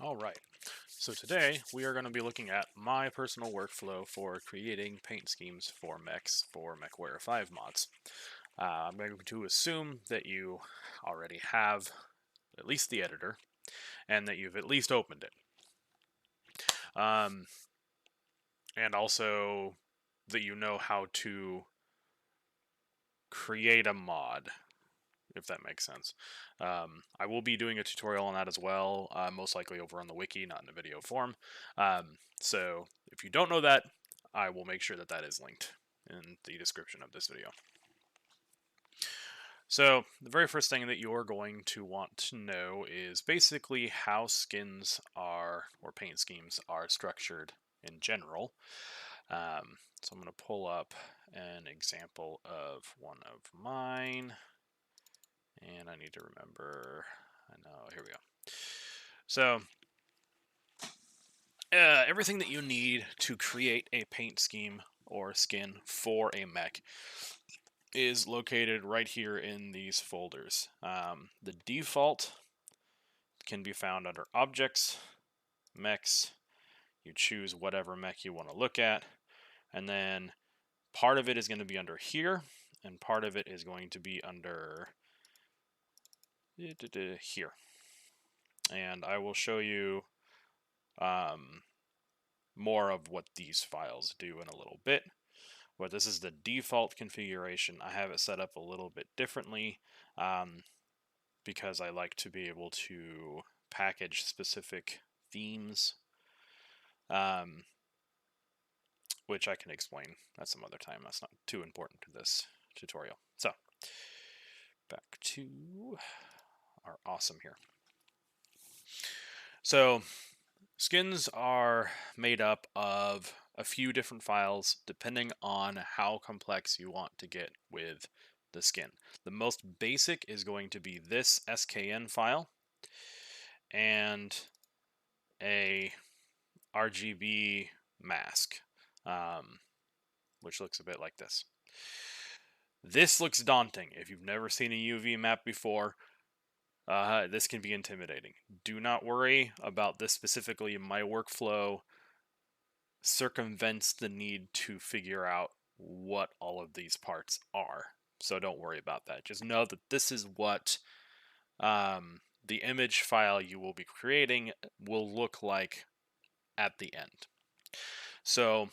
All right, so today we are going to be looking at my personal workflow for creating paint schemes for mechs for MechWarrior 5 mods. I'm going to assume that you already have at least the editor and that you've at least opened it. And also that you know how to create a mod, if that makes sense. I will be doing a tutorial on that as well, most likely over on the wiki, not in a video form. So if you don't know that, I will make sure that that is linked in the description of this video. So the very first thing that you're going to want to know is basically how skins are, or paint schemes are structured in general. So I'm going to pull up an example of one of mine. And I need to remember, I know, here we go. So, everything that you need to create a paint scheme or skin for a mech is located right here in these folders. The default can be found under Objects, Mechs. You choose whatever mech you want to look at, and then part of it is going to be under here, and part of it is going to be under here. And I will show you more of what these files do in a little bit. But this is the default configuration. I have it set up a little bit differently because I like to be able to package specific themes, which I can explain at some other time. That's not too important to this tutorial. So, back to our awesome here. So, skins are made up of a few different files depending on how complex you want to get with the skin. The most basic is going to be this SKN file and a RGB mask, which looks a bit like this. This looks daunting. If you've never seen a UV map before, this can be intimidating. Do not worry about this specifically. My workflow circumvents the need to figure out what all of these parts are. So don't worry about that. Just know that this is what the image file you will be creating will look like at the end. So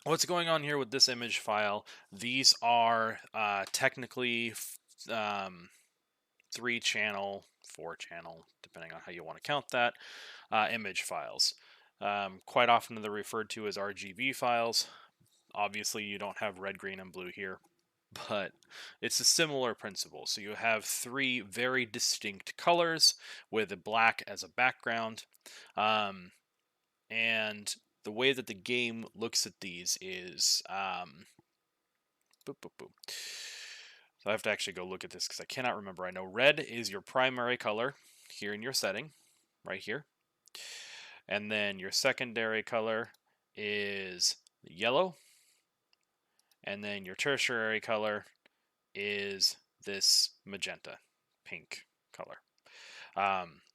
what's going on here with this image file? These are technically 3-channel, 4-channel, depending on how you want to count that, image files. Quite often they're referred to as RGB files. Obviously you don't have red, green, and blue here, but it's a similar principle. So you have 3 very distinct colors with a black as a background. And the way that the game looks at these is boop, boop, boop. So I have to actually go look at this because I cannot remember. I know red is your primary color here in your setting, right here. And then your secondary color is yellow. And then your tertiary color is this magenta, pink color.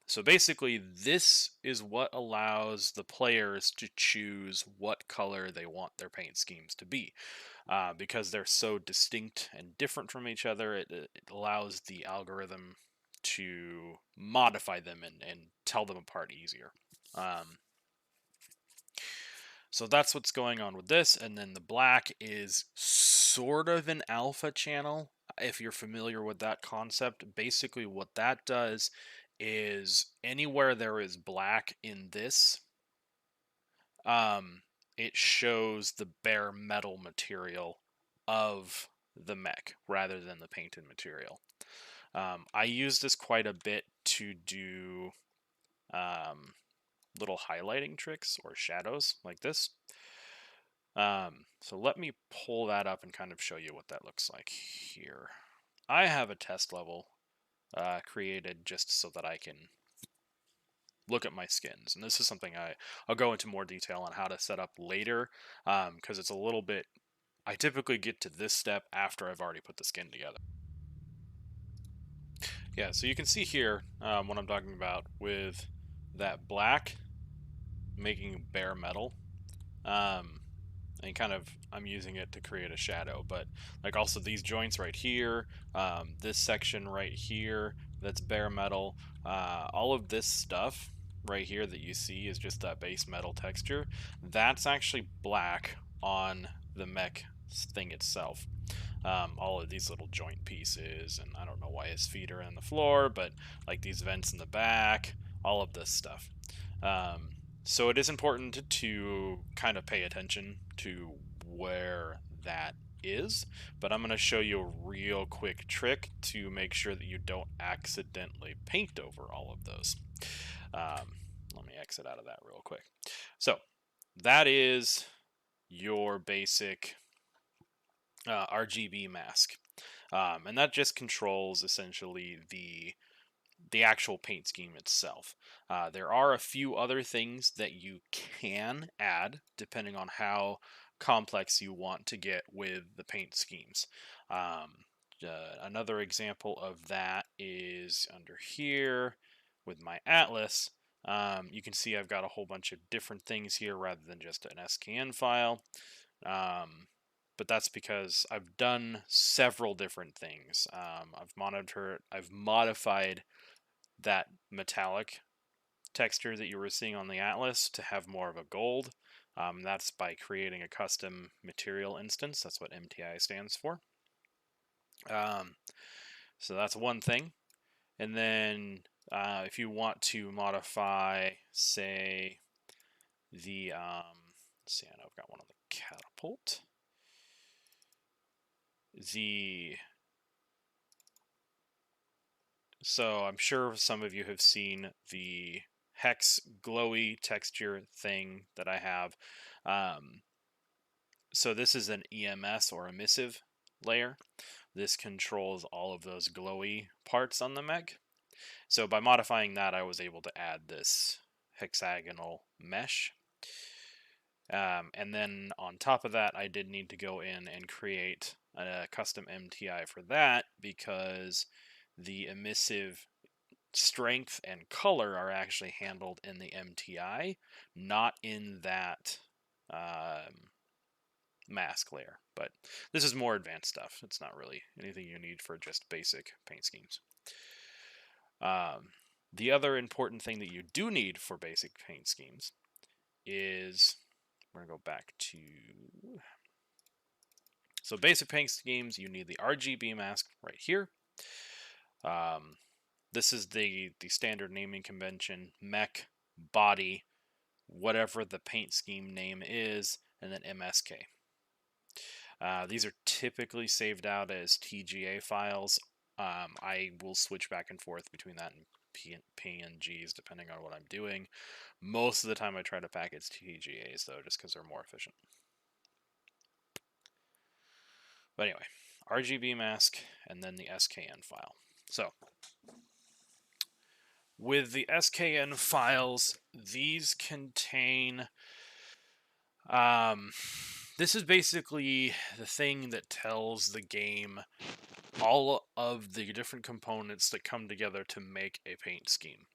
So basically, this is what allows the players to choose what color they want their paint schemes to be. Because they're so distinct and different from each other, it allows the algorithm to modify them and tell them apart easier. So that's what's going on with this, and then the black is sort of an alpha channel, if you're familiar with that concept. Basically what that does is anywhere there is black in this, it shows the bare metal material of the mech rather than the painted material. I use this quite a bit to do little highlighting tricks or shadows like this. So let me pull that up and kind of show you what that looks like here. I have a test level created just so that I can look at my skins, and this is something I'll go into more detail on how to set up later, because it's a little bit, I typically get to this step after I've already put the skin together. Yeah, so you can see here what I'm talking about with that black, making bare metal. And kind of I'm using it to create a shadow, but like also these joints right here, this section right here that's bare metal, all of this stuff right here that you see is just that base metal texture. That's actually black on the mech thing itself. All of these little joint pieces, and I don't know why his feet are on the floor, but like these vents in the back, all of this stuff. Um, so it is important to kind of pay attention to where that is, but I'm going to show you a real quick trick to make sure that you don't accidentally paint over all of those. Let me exit out of that real quick. So that is your basic RGB mask. And that just controls essentially the actual paint scheme itself. There are a few other things that you can add depending on how complex you want to get with the paint schemes. Another example of that is under here with my atlas. You can see I've got a whole bunch of different things here rather than just an SKN file. But that's because I've done several different things. I've modified that metallic texture that you were seeing on the Atlas to have more of a gold. That's by creating a custom material instance. That's what MTI stands for. So that's one thing. And then if you want to modify, say, the, let's see, I know I've got one on the catapult. So I'm sure some of you have seen the hex glowy texture thing that I have. So this is an EMS or emissive layer. This controls all of those glowy parts on the mech. So by modifying that, I was able to add this hexagonal mesh. And then on top of that, I did need to go in and create a custom MTI for that because the emissive strength and color are actually handled in the MTI, not in that mask layer. But this is more advanced stuff. It's not really anything you need for just basic paint schemes. The other important thing that you do need for basic paint schemes is, we're going to go back to, so basic paint schemes, you need the RGB mask right here. This is the standard naming convention, mech, body, whatever the paint scheme name is, and then MSK. These are typically saved out as TGA files. I will switch back and forth between that and PNGs depending on what I'm doing. Most of the time I try to package TGAs though, just because they're more efficient. But anyway, RGB mask and then the SKN file. So with the SKN files, these contain this is basically the thing that tells the game all of the different components that come together to make a paint scheme.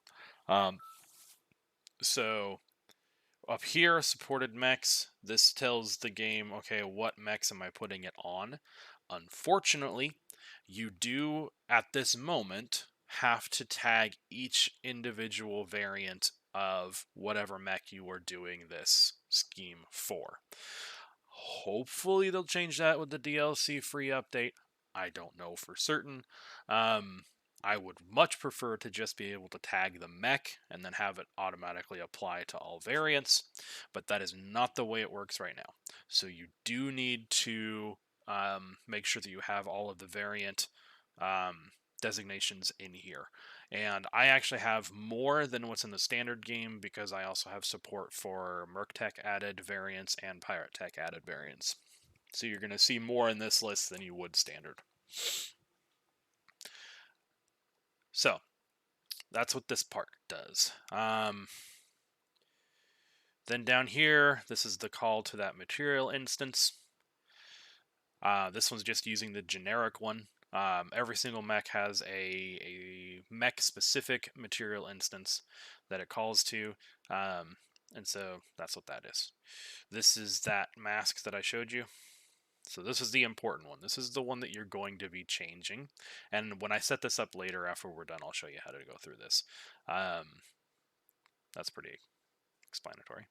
So up here, supported mechs, this tells the game, okay, what mechs am I putting it on? Unfortunately, you do, at this moment, have to tag each individual variant of whatever mech you are doing this scheme for. Hopefully they'll change that with the DLC free update. I don't know for certain. I would much prefer to just be able to tag the mech and then have it automatically apply to all variants, but that is not the way it works right now. So you do need to make sure that you have all of the variant designations in here. And I actually have more than what's in the standard game because I also have support for Merc-Tech added variants and Pirate Tech added variants. So you're going to see more in this list than you would standard. So that's what this part does. Then down here, this is the call to that material instance. This one's just using the generic one. Every single mech has a mech specific material instance that it calls to, and so that's what that is. This is that mask that I showed you. So this is the important one. This is the one that you're going to be changing. And when I set this up later after we're done, I'll show you how to go through this. That's pretty explanatory.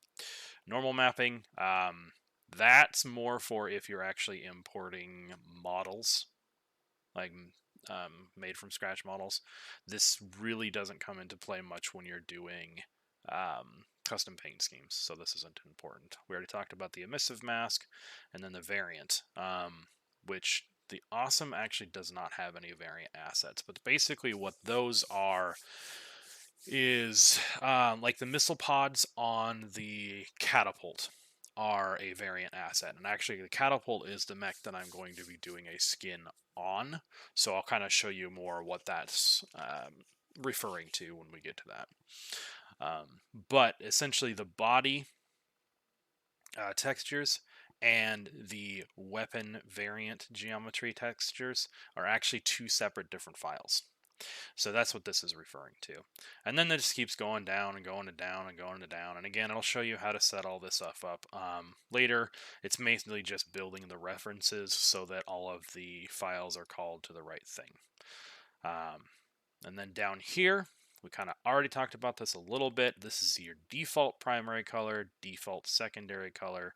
Normal mapping, that's more for if you're actually importing models, like made from scratch models. This really doesn't come into play much when you're doing custom paint schemes, so this isn't important. We already talked about the emissive mask and then the variant, which the awesome actually does not have any variant assets, but basically what those are is like the missile pods on the catapult are a variant asset, and actually the catapult is the mech that I'm going to be doing a skin on, so I'll kind of show you more what that's referring to when we get to that. But essentially the body textures and the weapon variant geometry textures are actually two separate different files. So that's what this is referring to. And then it just keeps going down and going to down and going to down. And again, I'll show you how to set all this stuff up later. It's mainly just building the references so that all of the files are called to the right thing. And then down here, we kind of already talked about this a little bit. This is your default primary color, default secondary color,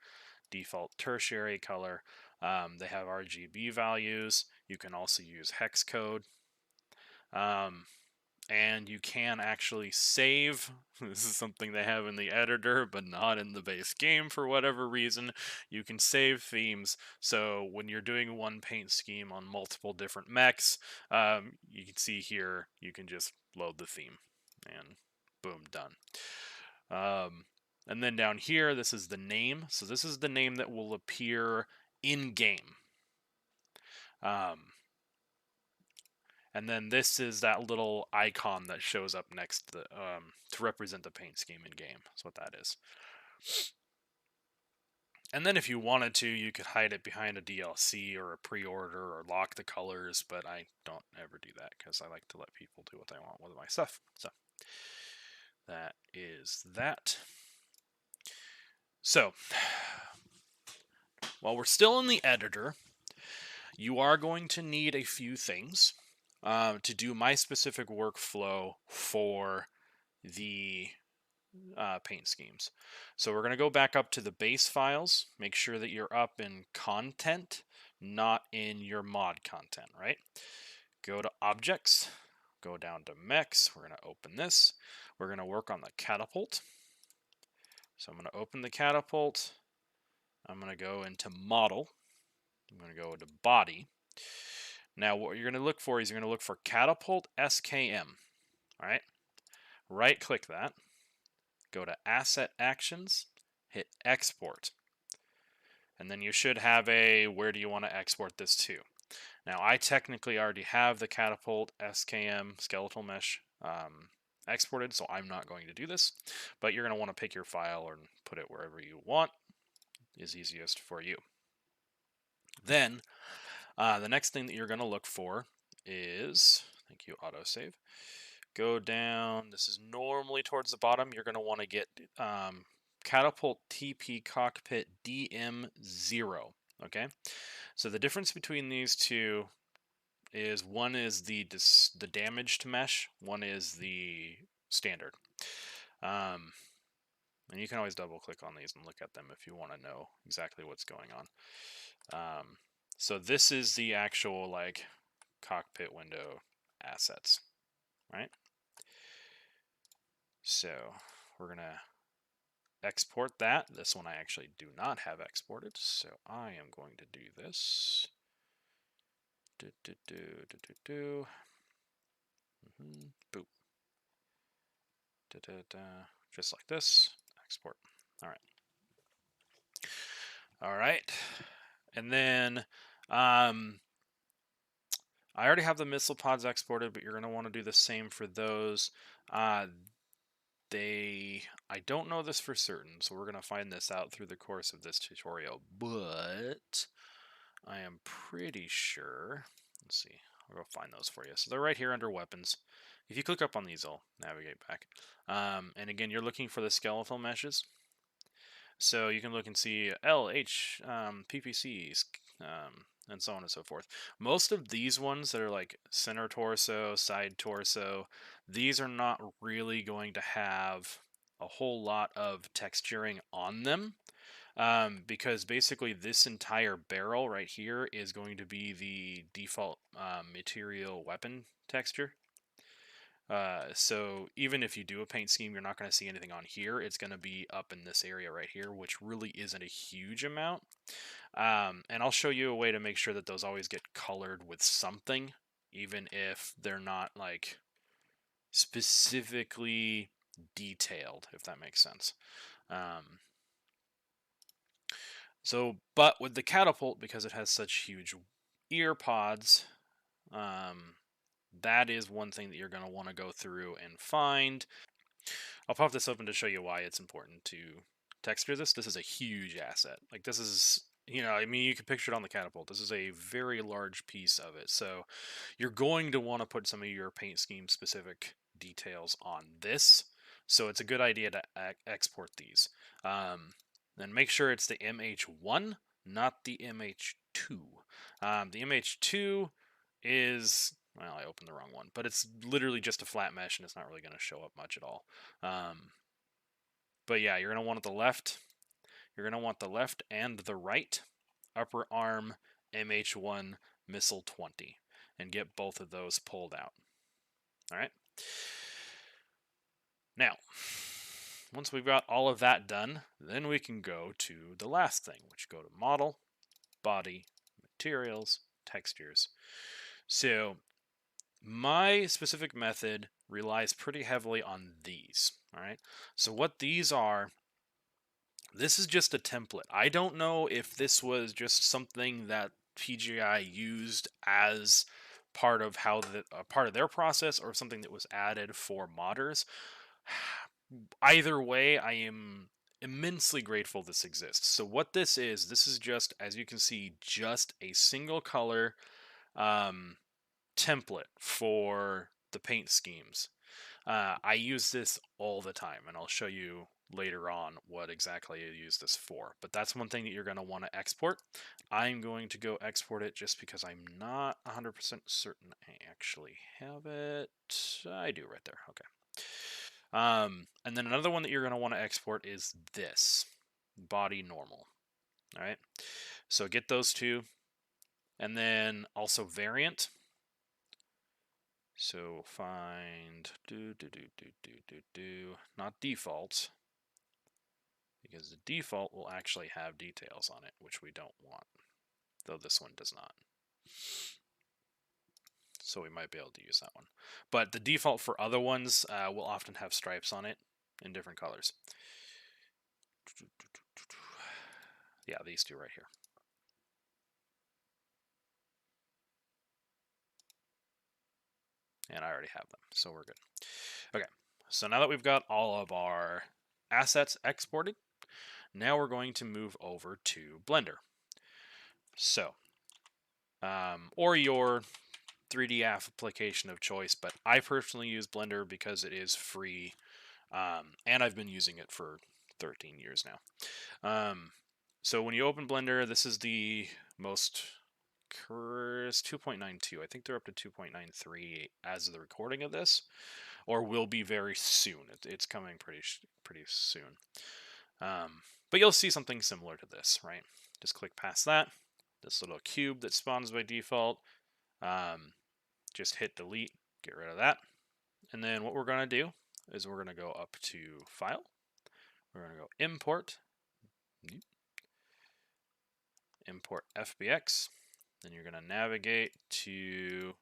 default tertiary color. They have RGB values. You can also use hex code. And you can actually save. This is something they have in the editor, but not in the base game for whatever reason. You can save themes, so when you're doing one paint scheme on multiple different mechs, you can see here, you can just load the theme, and boom, done. And then down here, this is the name. So this is the name that will appear in-game. And then this is that little icon that shows up next to represent the paint scheme in game. That's what that is. And then if you wanted to, you could hide it behind a DLC or a pre-order or lock the colors, but I don't ever do that because I like to let people do what they want with my stuff. So that is that. So while we're still in the editor, you are going to need a few things to do my specific workflow for the paint schemes. So we're going to go back up to the base files. Make sure that you're up in content, not in your mod content, right? Go to objects, go down to mechs. We're going to open this. We're going to work on the catapult. So I'm going to open the catapult. I'm going to go into model. I'm going to go into body. Now what you're going to look for is you're going to look for catapult SKM. All right. Right click that. Go to asset actions, hit export. And then you should have a where do you want to export this to. Now I technically already have the catapult SKM skeletal mesh exported, so I'm not going to do this, but you're going to want to pick your file and put it wherever you want is easiest for you. Then the next thing that you're going to look for is, thank you, autosave. Go down, this is normally towards the bottom. You're going to want to get catapult TP cockpit DM0. Okay, so the difference between these two is one is the damaged mesh, one is the standard. And you can always double click on these and look at them if you want to know exactly what's going on. So this is the actual like cockpit window assets, right? So we're going to export that. This one I actually do not have exported, so I am going to do this. Boop. Just like this. Export. All right. All right. And then I already have the missile pods exported, but you're going to want to do the same for those. I don't know this for certain, so we're going to find this out through the course of this tutorial, but I am pretty sure. Let's see. I'll go find those for you. So they're right here under weapons. If you click up on these, I'll navigate back. And again, you're looking for the skeletal meshes. So you can look and see L, H, PPCs, and so on and so forth. Most of these ones that are like center torso, side torso, these are not really going to have a whole lot of texturing on them. Because basically this entire barrel right here is going to be the default material weapon texture. So even if you do a paint scheme, you're not going to see anything on here. It's going to be up in this area right here, which really isn't a huge amount. And I'll show you a way to make sure that those always get colored with something, even if they're not like specifically detailed, if that makes sense. But with the catapult, because it has such huge ear pods, that is one thing that you're going to want to go through and find. I'll pop this open to show you why it's important to texture this. This is a huge asset. Like this is, I mean, you can picture it on the catapult. This is a very large piece of it. So you're going to want to put some of your paint scheme specific details on this. So it's a good idea to export these. And make sure it's the MH1, not the MH2. The MH2 is, well, I opened the wrong one, but it's literally just a flat mesh and it's not really going to show up much at all. But yeah, you're going to want the left. You're going to want the left and the right upper arm MH1 missile 20 and get both of those pulled out. All right. Now, once we've got all of that done, then we can go to the last thing, which go to model, body, materials, textures. So my specific method relies pretty heavily on these. All right. So what these are, this is just a template. I don't know if this was just something that PGI used as part of part of their process or something that was added for modders. Either way, I am immensely grateful this exists. So what this is just, as you can see, just a single color template for the paint schemes. I use this all the time, and I'll show you later on what exactly I use this for. But that's one thing that you're going to want to export. I'm going to go export it just because I'm not 100% certain I actually have it. I do right there. Okay. And then another one that you're going to want to export is this, body normal. All right. So get those two. And then also variant. So find not default, because the default will actually have details on it, which we don't want, though this one does not. So we might be able to use that one. But the default for other ones will often have stripes on it in different colors. Yeah, these two right here. And I already have them, so we're good. Okay, so now that we've got all of our assets exported, now we're going to move over to Blender. So, or your 3D application of choice, but I personally use Blender because it is free, and I've been using it for 13 years now. So when you open Blender, this is the most current 2.92. I think they're up to 2.93 as of the recording of this, or will be very soon. It's coming pretty soon. But you'll see something similar to this, right? Just click past that. This little cube that spawns by default. Just hit delete, get rid of that. And then what we're going to do is we're going to go up to File. We're going to go Import. Import FBX. Then you're going to navigate to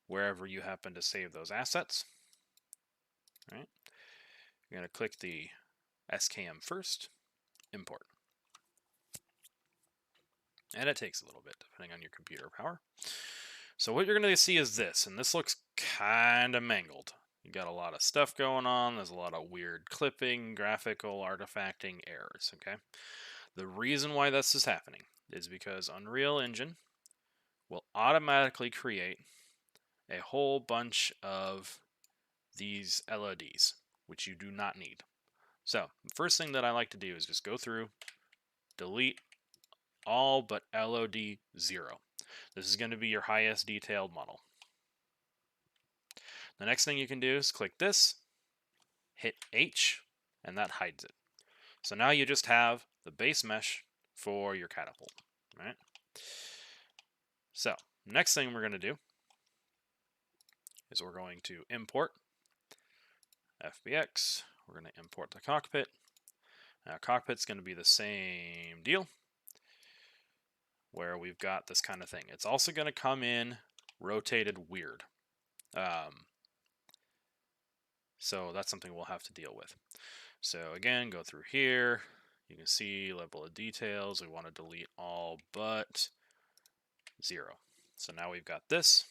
wherever you happen to save those assets. All right. You're going to click the SKM first, import. And it takes a little bit depending on your computer power. So what you're going to see is this, and this looks kind of mangled. You got a lot of stuff going on. There's a lot of weird clipping, graphical, artifacting errors, okay? The reason why this is happening is because Unreal Engine will automatically create a whole bunch of these LODs, which you do not need. So the first thing that I like to do is just go through, delete all but LOD 0. This is going to be your highest detailed model. The next thing you can do is click this, hit H, and that hides it. So now you just have the base mesh for your catapult, right? So next thing we're going to do is we're going to import FBX. We're going to import the cockpit. Now cockpit's going to be the same deal, where we've got this kind of thing. It's also going to come in rotated weird. So that's something we'll have to deal with. So again, go through here. You can see level of details. We want to delete all but 0. So now we've got this.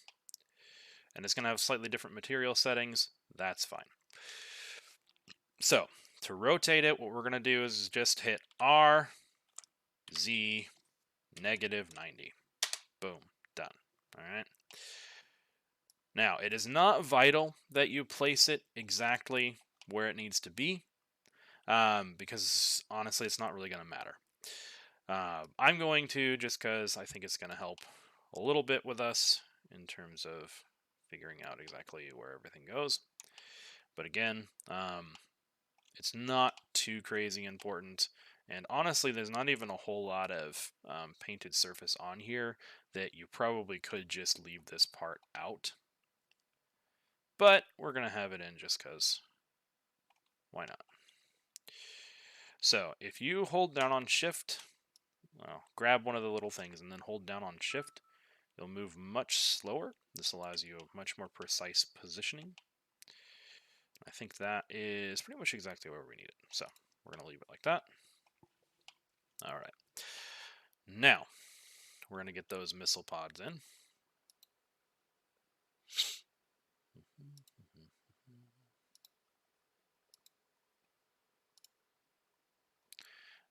And it's going to have slightly different material settings. That's fine. So to rotate it, what we're going to do is just hit R, Z, -90. Boom, done. All right. Now, it is not vital that you place it exactly where it needs to be, because honestly, it's not really going to matter. I'm going to, just because I think it's going to help a little bit with us in terms of figuring out exactly where everything goes. But again, it's not too crazy important. And honestly, there's not even a whole lot of painted surface on here that you probably could just leave this part out. But we're going to have it in just because. Why not? So if you hold down on Shift, well, grab one of the little things and then hold down on Shift, you'll move much slower. This allows you a much more precise positioning. I think that is pretty much exactly where we need it. So we're going to leave it like that. All right. Now, we're going to get those missile pods in.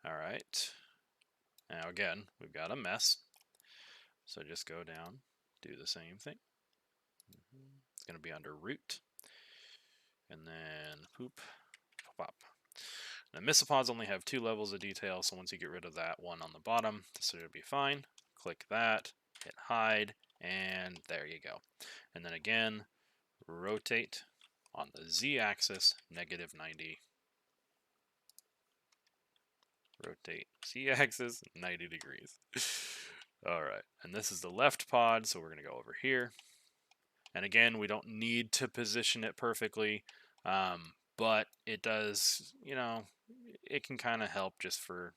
All right. Now again, we've got a mess. So just go down, do the same thing. It's going to be under root. And then poop, pop. Now missile pods only have 2 levels of detail, so once you get rid of that one on the bottom, this should be fine. Click that, hit hide, and there you go. And then again, rotate on the Z-axis, -90. Rotate Z-axis, 90 degrees. All right, and this is the left pod, so we're going to go over here. And again, we don't need to position it perfectly, but it does, you know, it can kind of help just for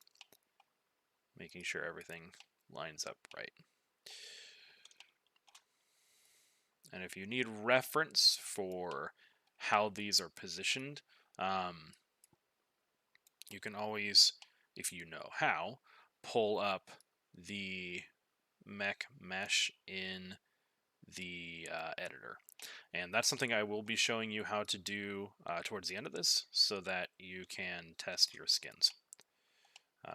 making sure everything lines up right. And if you need reference for how these are positioned, you can always, if you know how, pull up the Mech mesh in the editor. And that's something I will be showing you how to do towards the end of this so that you can test your skins,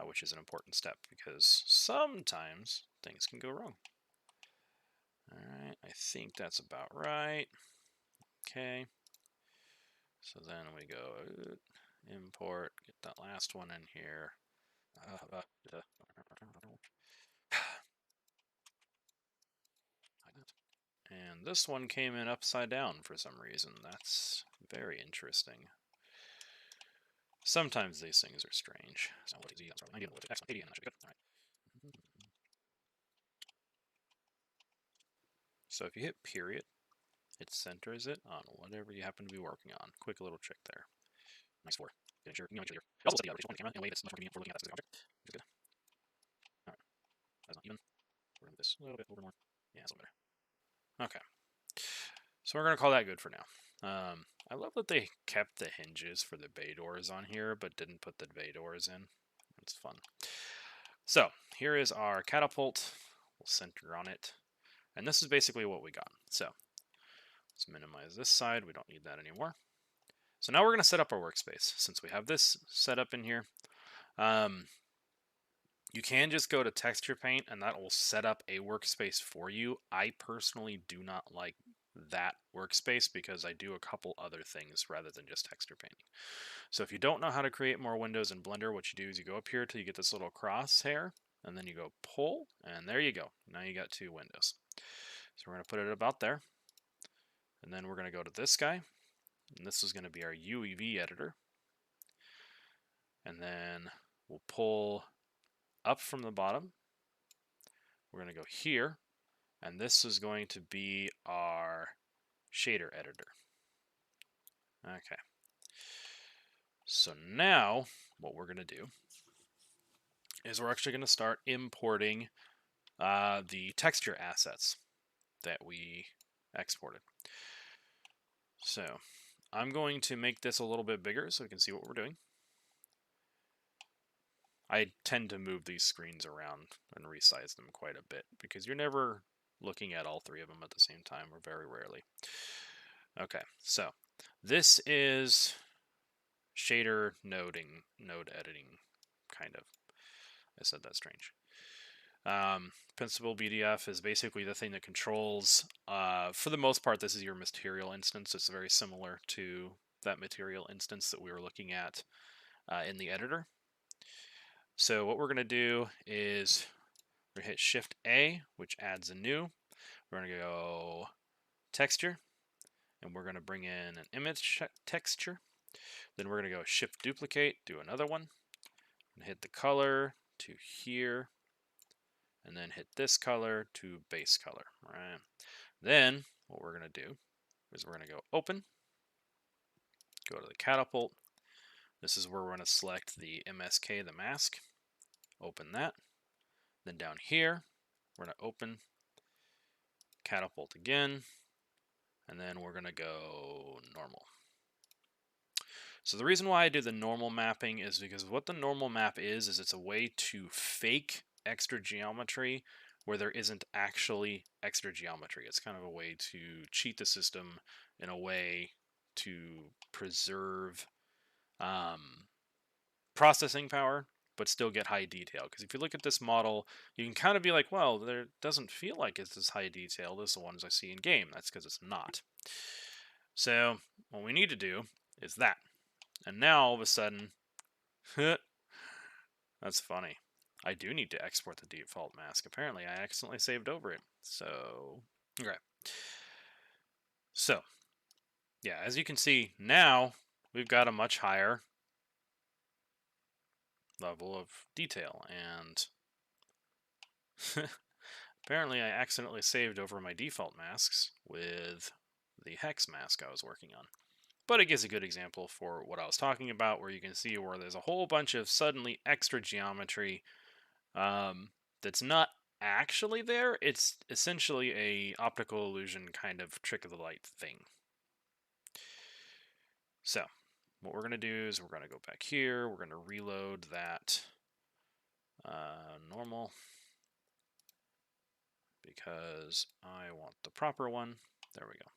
which is an important step because sometimes things can go wrong. Alright, I think that's about right. Okay. So then we go import, get that last one in here. And this one came in upside down for some reason. That's very interesting. Sometimes these things are strange. So if you hit period, it centers it on whatever you happen to be working on. Quick little trick there. Nice for getting sure. You know, you also set the average on the camera in a way that's much more convenient for looking at that specific object, which is good. All right, that's not even. We're going to move this a little bit over more. Yeah, it's a little better. Okay, so we're going to call that good for now. I love that they kept the hinges for the bay doors on here, but didn't put the bay doors in. It's fun. So here is our catapult. We'll center on it. And this is basically what we got. So let's minimize this side. We don't need that anymore. So now we're going to set up our workspace. Since we have this set up in here, You can just go to texture paint and that will set up a workspace for you. I personally do not like that workspace because I do a couple other things rather than just texture painting. So if you don't know how to create more windows in Blender, what you do is you go up here till you get this little crosshair and then you go pull and there you go. Now you got 2 windows. So we're going to put it about there. And then we're going to go to this guy. And this is going to be our UEV editor. And then we'll pull up from the bottom. We're going to go here. And this is going to be our shader editor. Okay. So now what we're going to do is we're actually going to start importing the texture assets that we exported. So I'm going to make this a little bit bigger so we can see what we're doing. I tend to move these screens around and resize them quite a bit because you're never looking at all 3 of them at the same time, or very rarely. Okay, so this is shader node editing, kind of. I said that strange. Principal BDF is basically the thing that controls, for the most part, this is your material instance. It's very similar to that material instance that we were looking at in the editor. So what we're going to do is we're going to hit Shift A, which adds a new. We're going to go texture, and we're going to bring in an image texture. Then we're going to go Shift Duplicate, do another one, and hit the color to here, and then hit this color to base color. Right. Then what we're going to do is we're going to go Open, go to the catapult. This is where we're going to select the MSK, the mask. Open that. Then down here, we're going to open catapult again, and then we're going to go normal. So the reason why I do the normal mapping is because what the normal map is it's a way to fake extra geometry where there isn't actually extra geometry. It's kind of a way to cheat the system in a way to preserve processing power, but still get high detail. Because if you look at this model, you can kind of be like, well, there doesn't feel like it's as high detailed as the ones I see in game. That's because it's not. So what we need to do is that. And now all of a sudden, that's funny. I do need to export the default mask. Apparently I accidentally saved over it. So, okay. So, yeah, as you can see, now we've got a much higher level of detail. And apparently I accidentally saved over my default masks with the hex mask I was working on. But it gives a good example for what I was talking about, where you can see where there's a whole bunch of suddenly extra geometry that's not actually there. It's essentially a optical illusion kind of trick of the light thing. So what we're going to do is we're going to go back here. We're going to reload that normal because I want the proper one. There we go.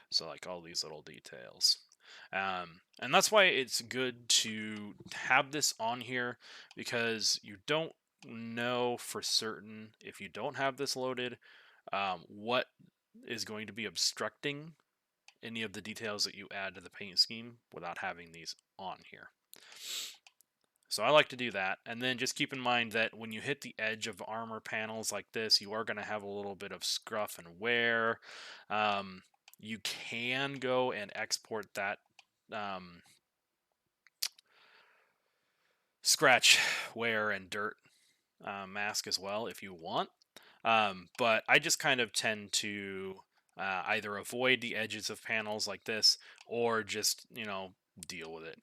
So like all these little details. And that's why it's good to have this on here, because you don't know for certain, if you don't have this loaded, what is going to be obstructing any of the details that you add to the paint scheme without having these on here. So I like to do that. And then just keep in mind that when you hit the edge of armor panels like this, you are going to have a little bit of scruff and wear. You can go and export that scratch, wear, and dirt mask as well if you want. But I just kind of tend to either avoid the edges of panels like this or just, deal with it.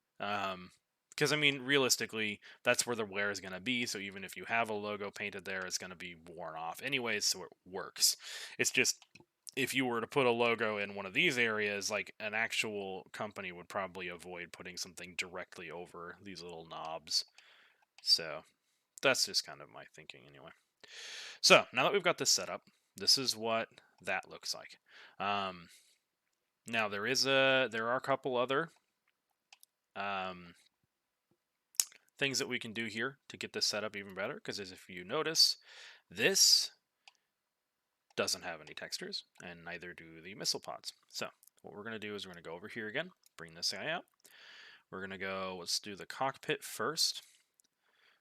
Because, I mean, realistically, that's where the wear is going to be. So even if you have a logo painted there, it's going to be worn off anyways, so it works. It's just, if you were to put a logo in one of these areas, like an actual company would probably avoid putting something directly over these little knobs. So that's just kind of my thinking anyway. So now that we've got this set up, this is what that looks like. Now there are a couple other things that we can do here to get this set up even better, because as if you notice, this doesn't have any textures, and neither do the missile pods. So what we're going to do is we're going to go over here again, bring this guy out. We're going to go, let's do the cockpit first.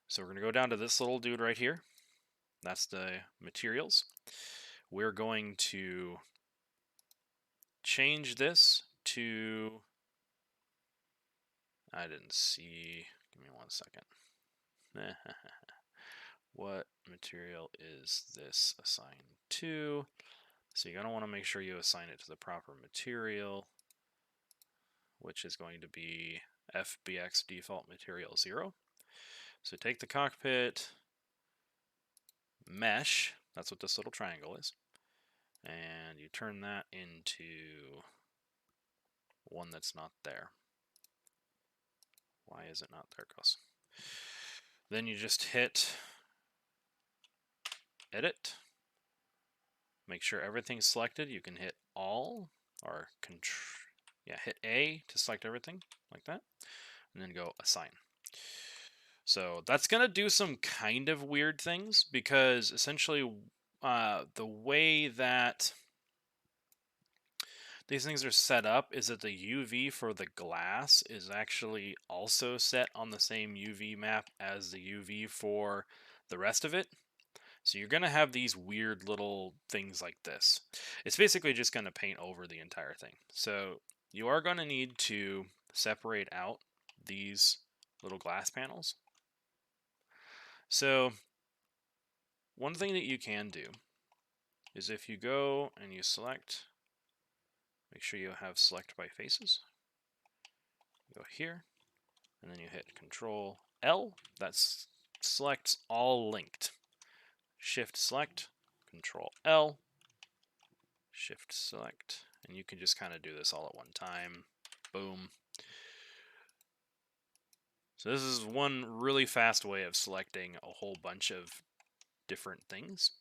So we're going to go down to this little dude right here. That's the materials. We're going to change this to, I didn't see, give me 1 second. What material is this assigned to? So you're going to want to make sure you assign it to the proper material, which is going to be FBX default material 0. So take the cockpit, mesh, that's what this little triangle is, and you turn that into one that's not there. Why is it not there? It goes. Then you just hit edit. Make sure everything's selected. You can hit all or hit A to select everything like that, and then go assign. So that's going to do some kind of weird things, because essentially the way that these things are set up is that the UV for the glass is actually also set on the same UV map as the UV for the rest of it. So you're going to have these weird little things like this. It's basically just going to paint over the entire thing. So you are going to need to separate out these little glass panels. So one thing that you can do is if you go and you select, make sure you have select by faces. Go here, and then you hit Control L. That selects all linked. Shift select, Control L, Shift select, and you can just kind of do this all at one time. Boom. So this is one really fast way of selecting a whole bunch of different things.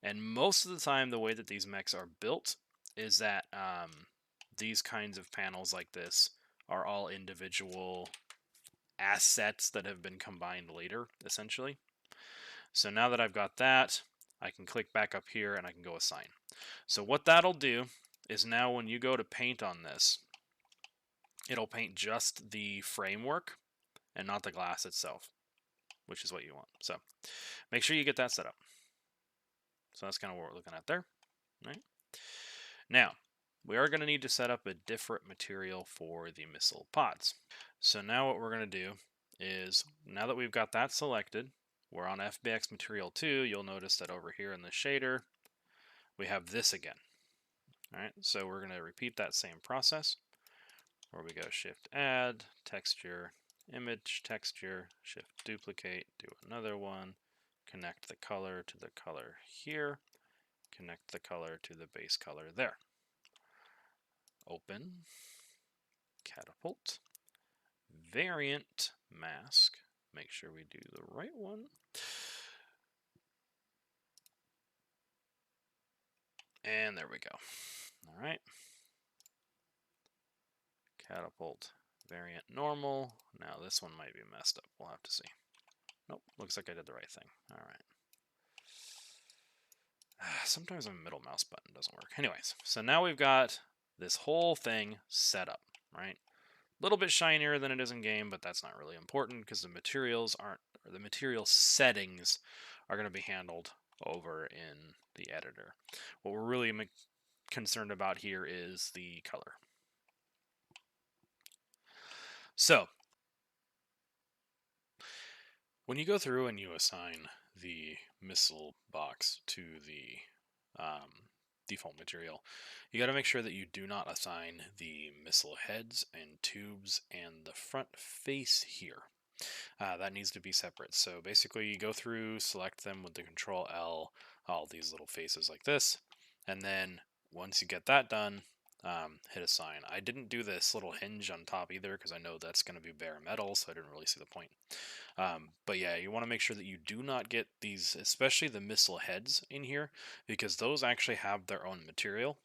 And most of the time, the way that these mechs are built is that these kinds of panels like this are all individual assets that have been combined later, essentially. So now that I've got that, I can click back up here and I can go assign. So what that'll do is now when you go to paint on this, it'll paint just the framework and not the glass itself, which is what you want. So make sure you get that set up. So that's kind of what we're looking at there. Right? Now, we are going to need to set up a different material for the missile pods. So now what we're going to do is, now that we've got that selected, we're on FBX material 2, you'll notice that over here in the shader, we have this again. All right, so we're going to repeat that same process where we go Shift Add, Texture, Image, Texture, Shift Duplicate, do another one, connect the color to the color here, connect the color to the base color there. Open, Catapult, Variant, Mask, make sure we do the right one. And there we go. All right. Catapult, Variant, Normal. Now this one might be messed up. We'll have to see. Nope, looks like I did the right thing. All right. Sometimes my middle mouse button doesn't work. Anyways, so now we've got this whole thing set up, right? A little bit shinier than it is in game, but that's not really important because the materials aren't, or the material settings are going to be handled over in the editor. What we're really concerned about here is the color. So when you go through and you assign the missile box to the default material, you got to make sure that you do not assign the missile heads and tubes and the front face here. That needs to be separate. So basically you go through, select them with the Control L, all these little faces like this, and then once you get that done, hit assign. I didn't do this little hinge on top either because I know that's going to be bare metal, so I didn't really see the point. But yeah, you want to make sure that you do not get these, especially the missile heads in here, because those actually have their own material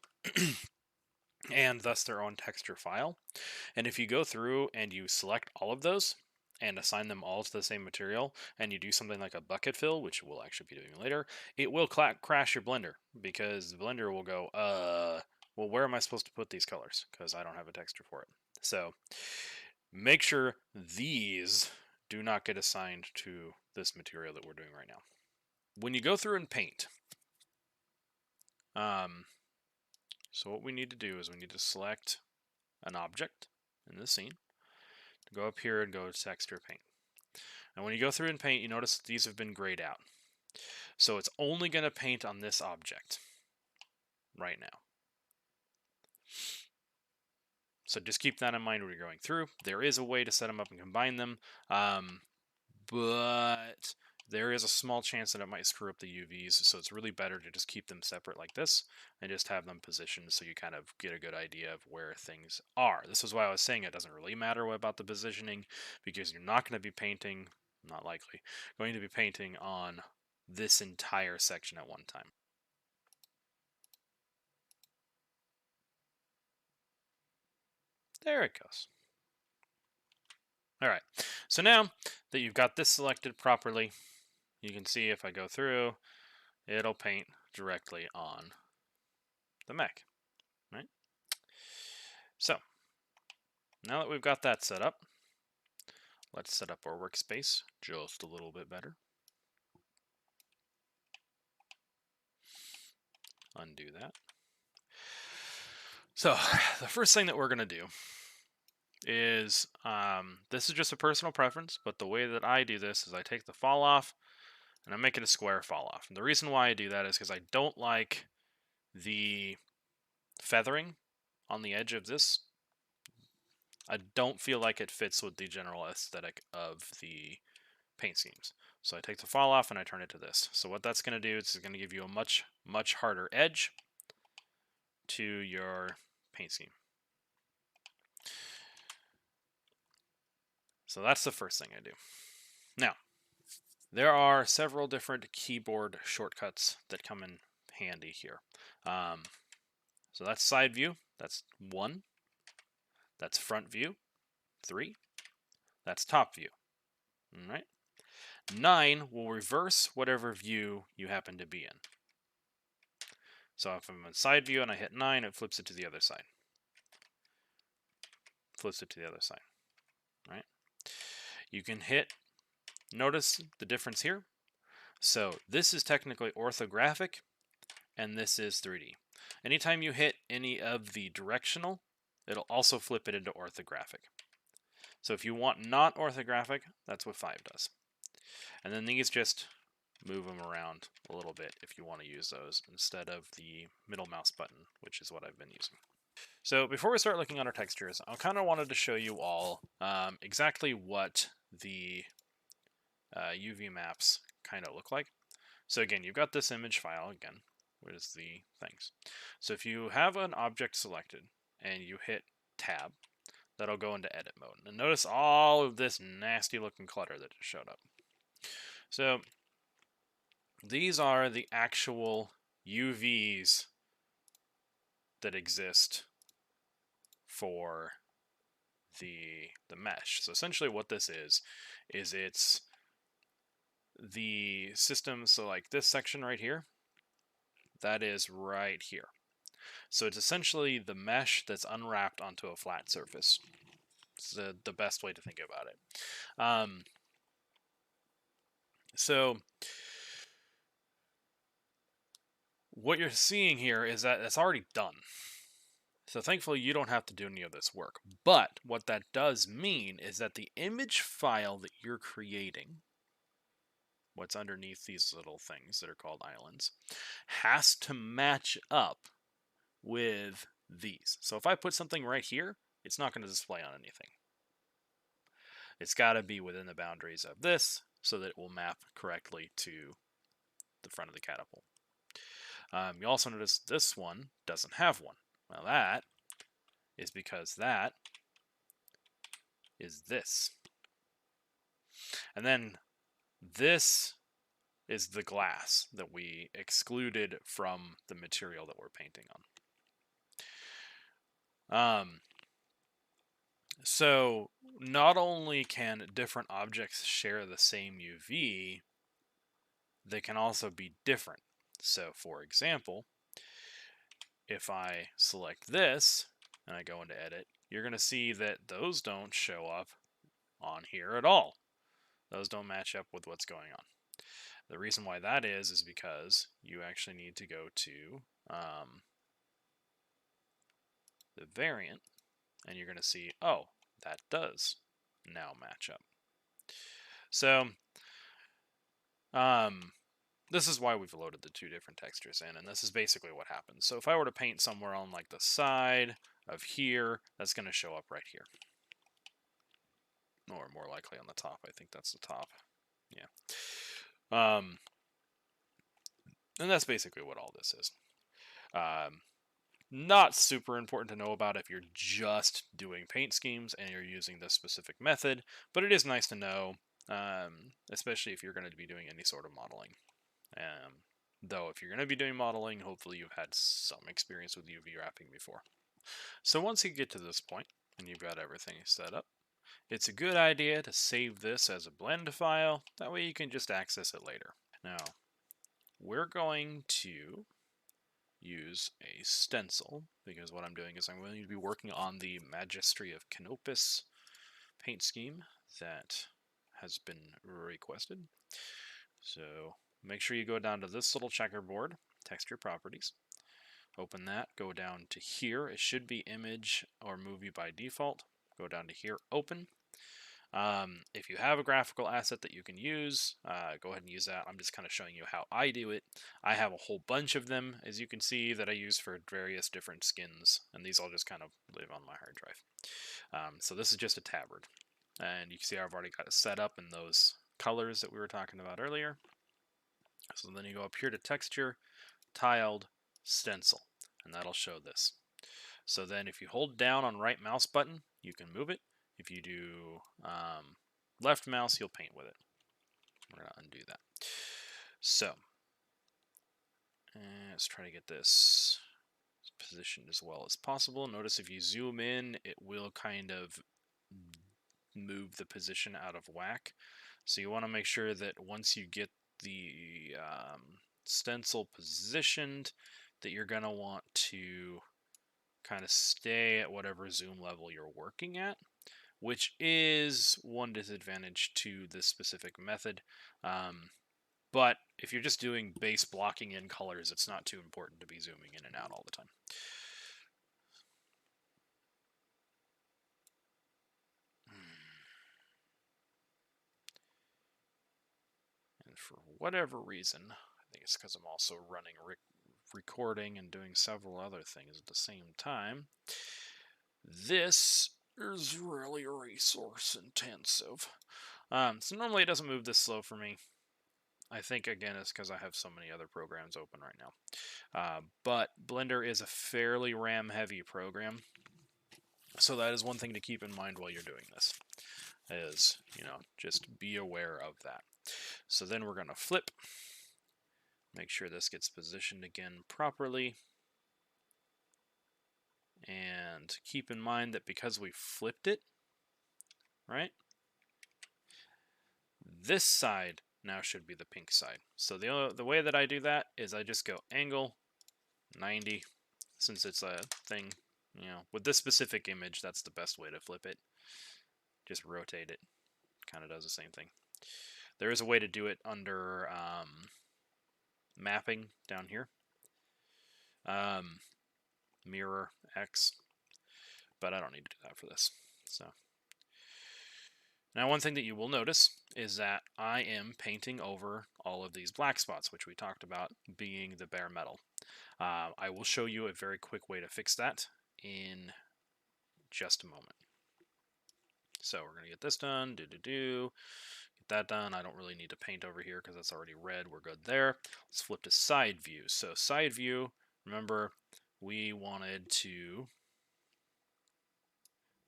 and thus their own texture file. And if you go through and you select all of those and assign them all to the same material, and you do something like a bucket fill, which we'll actually be doing later, it will crash your Blender, because the Blender will go, well, where am I supposed to put these colors? Because I don't have a texture for it. So make sure these do not get assigned to this material that we're doing right now. When you go through and paint, so what we need to do is we need to select an object in the scene, go up here and go to texture paint. And when you go through and paint, you notice that these have been grayed out. So it's only going to paint on this object right now. So just keep that in mind when you're going through. There is a way to set them up and combine them, but there is a small chance that it might screw up the UVs, so it's really better to just keep them separate like this and just have them positioned so you kind of get a good idea of where things are. This is why I was saying it doesn't really matter about the positioning, because you're not going to be painting, not likely, going to be painting on this entire section at one time. There it goes. All right, so now that you've got this selected properly, you can see if I go through, it'll paint directly on the mech, right? So now that we've got that set up, let's set up our workspace just a little bit better. Undo that. So the first thing that we're going to do is, this is just a personal preference, but the way that I do this is I take the fall off and I make it a square fall off. And the reason why I do that is because I don't like the feathering on the edge of this. I don't feel like it fits with the general aesthetic of the paint schemes. So I take the fall off and I turn it to this. So what that's going to do is it's going to give you a much, much harder edge to your paint scheme. So that's the first thing I do. Now, there are several different keyboard shortcuts that come in handy here. So that's side view, that's 1. That's front view, 3. That's top view. All right. 9 will reverse whatever view you happen to be in. So if I'm in side view and I hit 9, it flips it to the other side. Flips it to the other side. Right? You can hit, notice the difference here. So this is technically orthographic, and this is 3D. Anytime you hit any of the directional, it'll also flip it into orthographic. So if you want not orthographic, that's what 5 does. And then these just move them around a little bit if you want to use those instead of the middle mouse button, which is what I've been using. So before we start looking at our textures, I kind of wanted to show you all exactly what the UV maps kind of look like. So again, you've got this image file again, which is the things. So if you have an object selected and you hit tab, that'll go into edit mode. And notice all of this nasty looking clutter that just showed up. So these are the actual UVs that exist for the mesh. So essentially what this is it's the system, so like this section right here, that is right here. So it's essentially the mesh that's unwrapped onto a flat surface. It's the best way to think about it. So what you're seeing here is that it's already done. So thankfully you don't have to do any of this work. But what that does mean is that the image file that you're creating, what's underneath these little things that are called islands, has to match up with these. So if I put something right here, it's not going to display on anything. It's got to be within the boundaries of this so that it will map correctly to the front of the catapult. You also notice this one doesn't have one. Well, that is because that is this. And then this is the glass that we excluded from the material that we're painting on. So not only can different objects share the same UV, they can also be different. So for example, if I select this and I go into edit, you're going to see that those don't show up on here at all. Those don't match up with what's going on. The reason why that is because you actually need to go to the variant, and you're going to see, oh, that does now match up. So this is why we've loaded the two different textures in, and this is basically what happens. So if I were to paint somewhere on like the side of here, that's going to show up right here. Or more likely on the top. I think that's the top. Yeah. And that's basically what all this is. Not super important to know about if you're just doing paint schemes and you're using this specific method, but it is nice to know, especially if you're going to be doing any sort of modeling. Though if you're going to be doing modeling, hopefully you've had some experience with UV wrapping before. So once you get to this point and you've got everything set up, it's a good idea to save this as a blend file. That way you can just access it later. Now, we're going to use a stencil, because what I'm doing is I'm going to be working on the Magistry of Canopus paint scheme that has been requested. So make sure you go down to this little checkerboard, texture properties, open that, go down to here. It should be image or movie by default. Go down to here, open. If you have a graphical asset that you can use, go ahead and use that. I'm just kind of showing you how I do it. I have a whole bunch of them, as you can see, that I use for various different skins, and these all just kind of live on my hard drive. So this is just a tabard, and you can see I've already got it set up in those colors that we were talking about earlier. So then you go up here to texture, tiled, stencil, and that'll show this. So then if you hold down on right mouse button, you can move it. If you do left mouse, you'll paint with it. We're going to undo that. So let's try to get this positioned as well as possible. Notice if you zoom in, it will kind of move the position out of whack. So you want to make sure that once you get the stencil positioned, that you're going to want to kind of stay at whatever zoom level you're working at, which is one disadvantage to this specific method. But if you're just doing base blocking in colors, it's not too important to be zooming in and out all the time. And for whatever reason, I think it's because I'm also running recording and doing several other things at the same time, this is really resource intensive. So normally it doesn't move this slow for me. I think, again, it's because I have so many other programs open right now. But Blender is a fairly RAM-heavy program, so that is one thing to keep in mind while you're doing this, is, just be aware of that. So then we're going to flip, make sure this gets positioned again properly, and keep in mind that because we flipped it, right, this side now should be the pink side. So the way that I do that is I just go angle 90, since it's a thing, with this specific image, that's the best way to flip it. Just rotate it. Kind of does the same thing. There is a way to do it under mapping down here. Mirror X. But I don't need to do that for this. So now one thing that you will notice is that I am painting over all of these black spots, which we talked about being the bare metal. I will show you a very quick way to fix that in just a moment. So we're going to get this done, get that done. I don't really need to paint over here because that's already red. We're good there. Let's flip to side view. So side view, remember, we wanted to,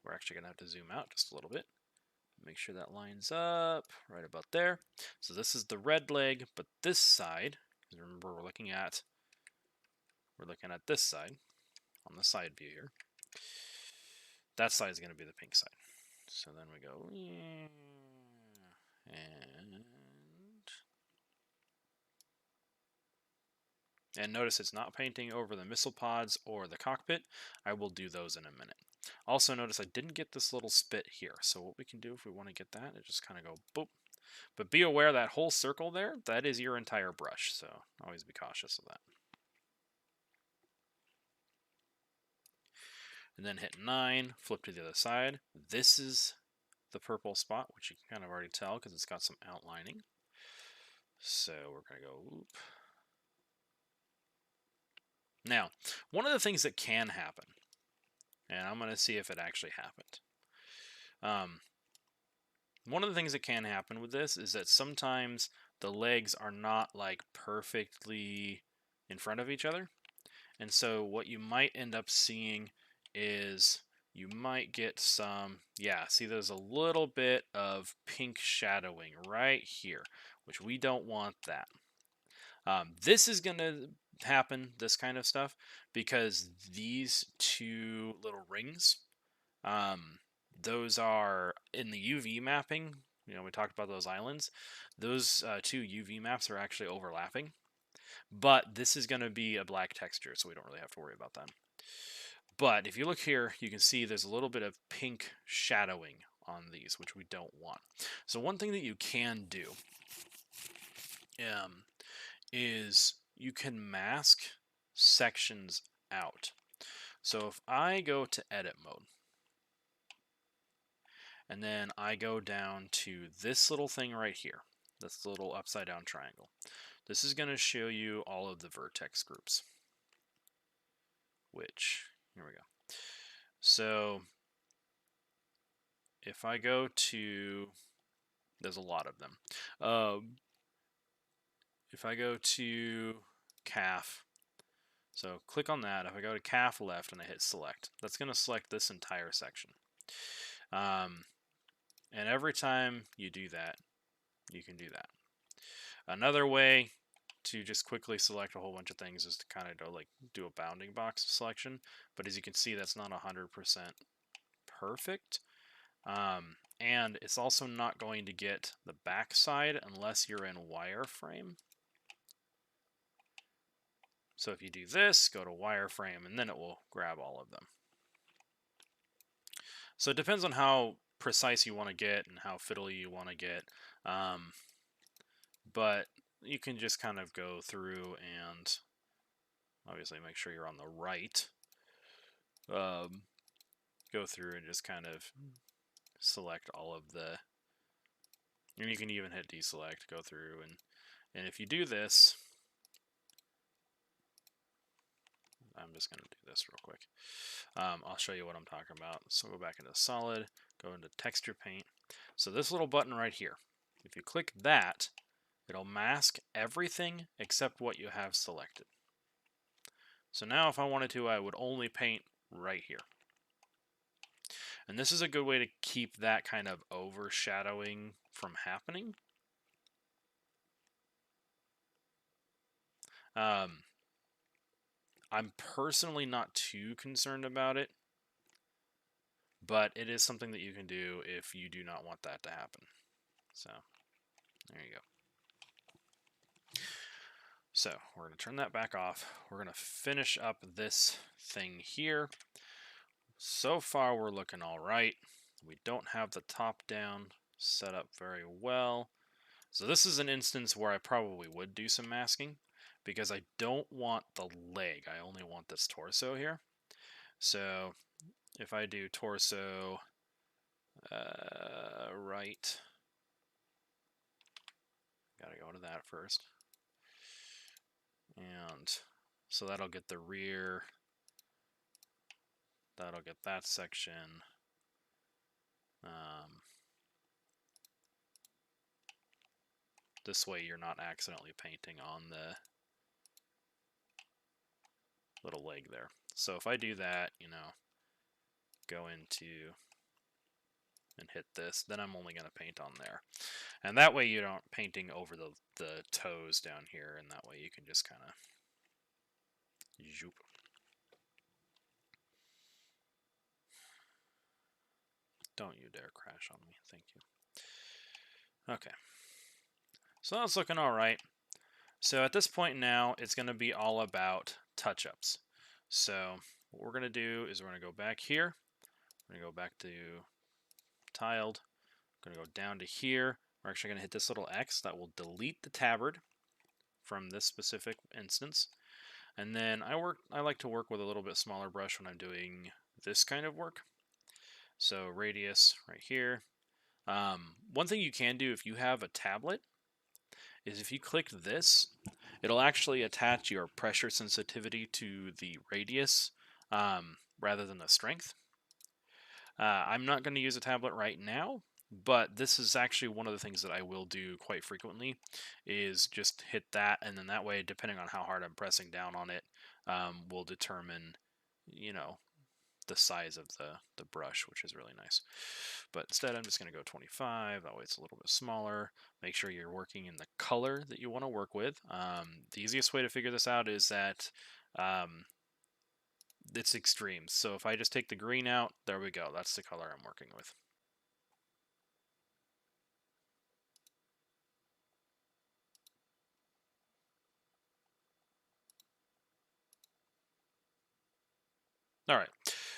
we're actually going to have to zoom out just a little bit. Make sure that lines up right about there. So this is the red leg, but this side, because remember we're looking at this side on the side view here. That side is going to be the pink side. So then we go, and notice it's not painting over the missile pods or the cockpit. I will do those in a minute. Also notice I didn't get this little spit here. So what we can do if we want to get that, is just kind of go boop. But be aware that whole circle there, that is your entire brush. So always be cautious of that. And then hit 9, flip to the other side. This is the purple spot, which you can kind of already tell because it's got some outlining. So we're going to go whoop. Now, one of the things that can happen, and I'm going to see if it actually happened. One of the things that can happen with this is that sometimes the legs are not like perfectly in front of each other. And so what you might end up seeing is you might get some, see there's a little bit of pink shadowing right here, which we don't want that. This is going to happen, this kind of stuff, because these two little rings, those are in the UV mapping. You know, we talked about those islands. Those two UV maps are actually overlapping. But this is going to be a black texture, so we don't really have to worry about that. But if you look here, you can see there's a little bit of pink shadowing on these, which we don't want. So one thing that you can do is you can mask sections out. So if I go to edit mode, and then I go down to this little thing right here, this little upside down triangle, this is going to show you all of the vertex groups, which, here we go. So if I go to, there's a lot of them. If I go to calf, so click on that. If I go to calf left and I hit select, that's going to select this entire section. And every time you do that, you can do that. Another way to just quickly select a whole bunch of things is to kind of do a bounding box selection. But as you can see, that's not 100% perfect. And it's also not going to get the backside unless you're in wireframe. So if you do this, go to wireframe, and then it will grab all of them. So it depends on how precise you want to get and how fiddly you want to get. But you can just kind of go through and obviously make sure you're on the right. Go through and just kind of select all of the, and you can even hit deselect, go through, and if you do this, I'm just going to do this real quick. I'll show you what I'm talking about. So go back into solid, go into texture paint. So this little button right here, if you click that, it'll mask everything except what you have selected. So now if I wanted to, I would only paint right here. And this is a good way to keep that kind of overshadowing from happening. I'm personally not too concerned about it, but it is something that you can do if you do not want that to happen. So there you go. So we're going to turn that back off. We're going to finish up this thing here. So far we're looking all right. We don't have the top down set up very well. So this is an instance where I probably would do some masking because I don't want the leg. I only want this torso here. So if I do torso right, gotta go to that first. And so that'll get the rear. That'll get that section. This way you're not accidentally painting on the little leg there. So if I do that, go into and hit this, then I'm only going to paint on there. And that way you don't painting over the toes down here, and that way you can just kind of zoop. Don't you dare crash on me. Thank you. Okay. So that's looking all right. So at this point now, it's going to be all about touch-ups. So what we're going to do is we're going to go back here. We're going to go back to tiled. We're going to go down to here. We're actually going to hit this little X that will delete the tabard from this specific instance. And then I like to work with a little bit smaller brush when I'm doing this kind of work. So radius right here. One thing you can do if you have a tablet is if you click this, it'll actually attach your pressure sensitivity to the radius rather than the strength. I'm not going to use a tablet right now, but this is actually one of the things that I will do quite frequently is just hit that, and then that way, depending on how hard I'm pressing down on it, will determine, the size of the brush, which is really nice. But instead, I'm just going to go 25. That way it's a little bit smaller. Make sure you're working in the color that you want to work with. The easiest way to figure this out is that it's extremes. So if I just take the green out, there we go. That's the color I'm working with. All right,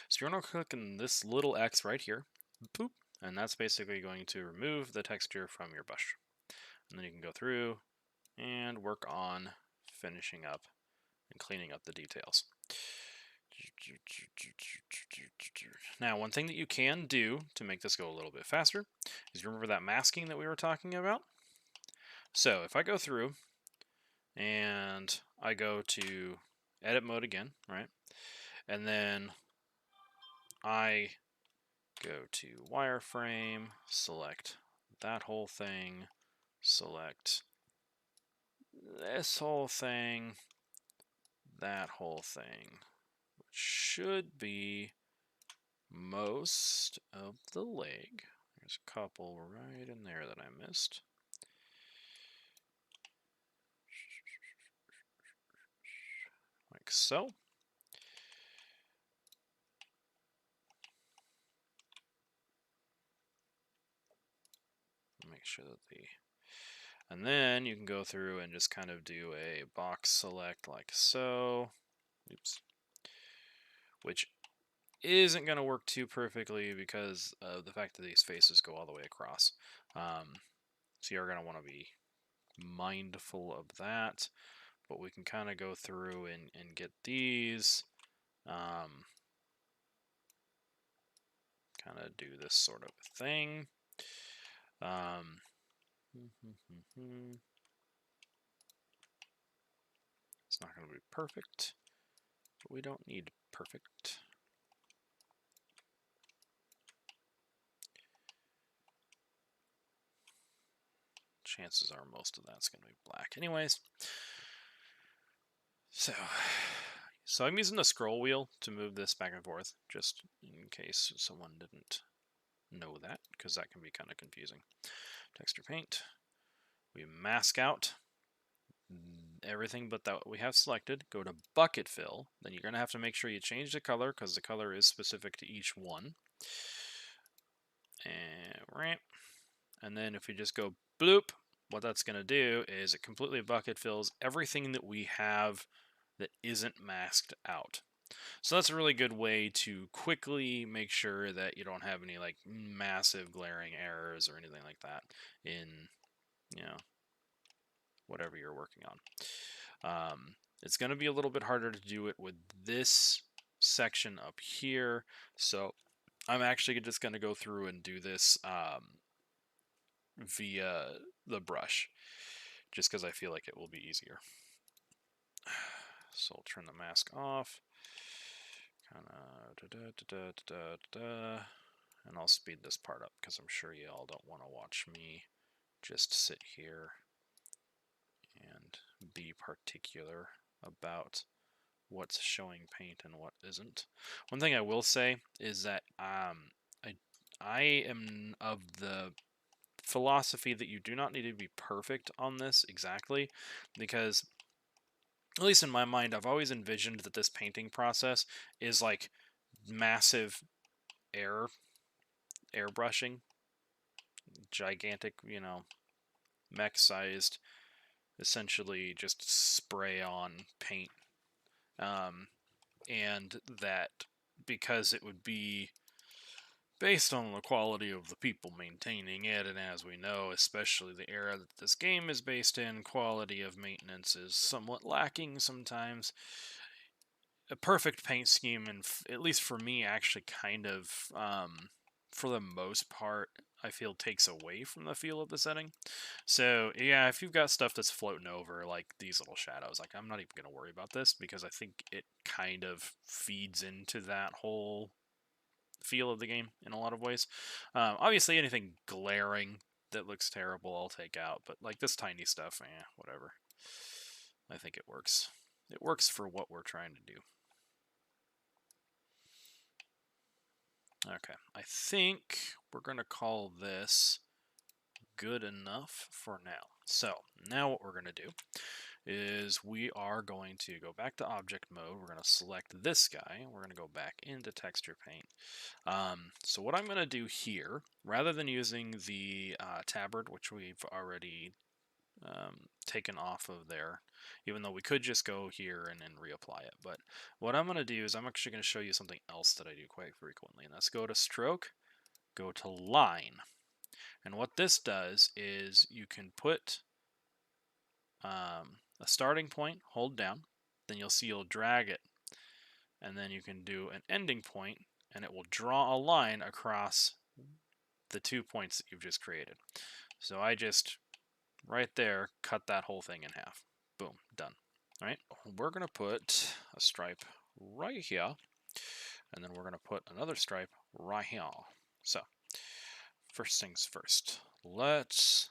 so you're going to click on this little X right here, boop, and that's basically going to remove the texture from your brush. And then you can go through and work on finishing up and cleaning up the details. Now, one thing that you can do to make this go a little bit faster is remember that masking that we were talking about? So if I go through and I go to edit mode again, right? And then I go to wireframe, select that whole thing, select this whole thing, that whole thing, which should be most of the leg. There's a couple right in there that I missed. Like so. Make sure that and then you can go through and just kind of do a box select like so. Oops. Which isn't going to work too perfectly because of the fact that these faces go all the way across. So you're going to want to be mindful of that. But we can kind of go through and get these. Kind of do this sort of thing. It's not going to be perfect, but we don't need perfect. Chances are most of that's going to be black anyways. So I'm using the scroll wheel to move this back and forth, just in case someone didn't know that, because that can be kind of confusing. Texture paint. We mask out everything but that we have selected. Go to bucket fill. Then you're going to have to make sure you change the color, because the color is specific to each one. And then if we just go bloop, what that's going to do is it completely bucket fills everything that we have that isn't masked out. So that's a really good way to quickly make sure that you don't have any like massive glaring errors or anything like that in, whatever you're working on. It's going to be a little bit harder to do it with this section up here. So I'm actually just going to go through and do this via the brush, just because I feel like it will be easier. So I'll turn the mask off, and I'll speed this part up because I'm sure you all don't want to watch me just sit here and be particular about what's showing paint and what isn't. One thing I will say is that I am of the philosophy that you do not need to be perfect on this exactly, because at least in my mind, I've always envisioned that this painting process is like massive error airbrushing, gigantic, you know, mech-sized, essentially just spray on paint, and that because it would be based on the quality of the people maintaining it, and as we know, especially the era that this game is based in, quality of maintenance is somewhat lacking sometimes. A perfect paint scheme, and at least for me, actually kind of, for the most part, I feel takes away from the feel of the setting. So yeah, if you've got stuff that's floating over, like these little shadows, like I'm not even going to worry about this because I think it kind of feeds into that whole feel of the game in a lot of ways. Obviously, anything glaring that looks terrible, I'll take out. But like this tiny stuff, whatever. I think it works. It works for what we're trying to do. Okay, I think we're going to call this good enough for now. So now what we're going to do is we are going to go back to object mode. We're going to select this guy. We're going to go back into texture paint. So what I'm going to do here, rather than using the tabard, which we've already taken off of there, even though we could just go here and then reapply it. But what I'm going to do is I'm actually going to show you something else that I do quite frequently, and that's go to stroke, go to line. And what this does is you can put a starting point, hold down, then you'll see you'll drag it, and then you can do an ending point, and it will draw a line across the 2 points that you've just created. So I just, right there, cut that whole thing in half. Boom, done. All right, we're going to put a stripe right here, and then we're going to put another stripe right here. So, first things first, let's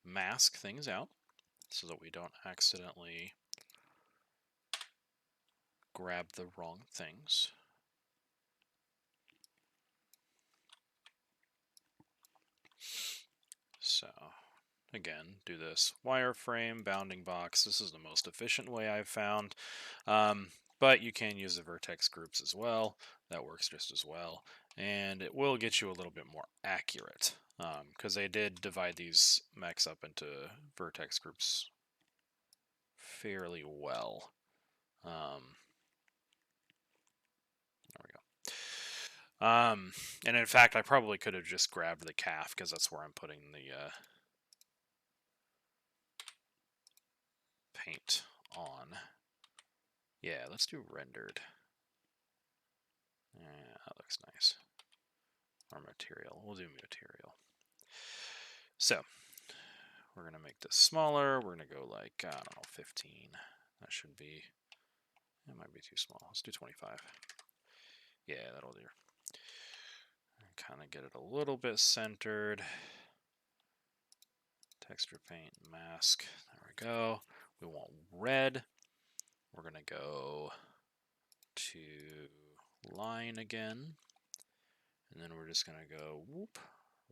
mask things out so that we don't accidentally grab the wrong things. So, again, do this wireframe, bounding box. This is the most efficient way I've found. But you can use the vertex groups as well. That works just as well. And it will get you a little bit more accurate. Because they did divide these mechs up into vertex groups fairly well. There we go. And in fact, I probably could have just grabbed the calf because that's where I'm putting the paint on. Yeah, let's do rendered. Yeah, that looks nice. Or material. We'll do material. So, we're going to make this smaller. We're going to go like, I don't know, 15. That should be, it might be too small. Let's do 25. Yeah, that'll do. Kind of get it a little bit centered. Texture paint, mask. There we go. We want red. We're going to go to line again. And then we're just going to go whoop,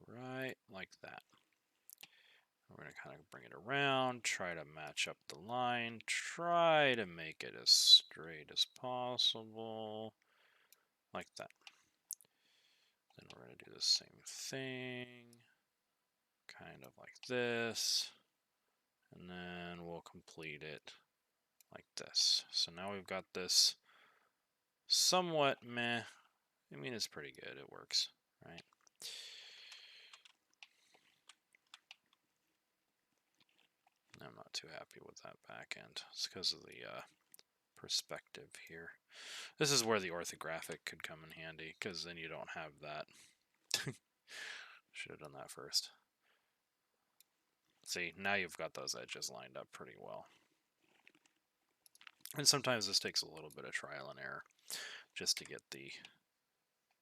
right like that. We're going to kind of bring it around, try to match up the line, try to make it as straight as possible, like that. Then we're going to do the same thing, kind of like this, and then we'll complete it like this. So now we've got this somewhat meh. I mean, it's pretty good. It works, right? I'm not too happy with that back end. It's because of the perspective here. This is where the orthographic could come in handy, because then you don't have that. Should have done that first. See, now you've got those edges lined up pretty well. And sometimes this takes a little bit of trial and error just to get the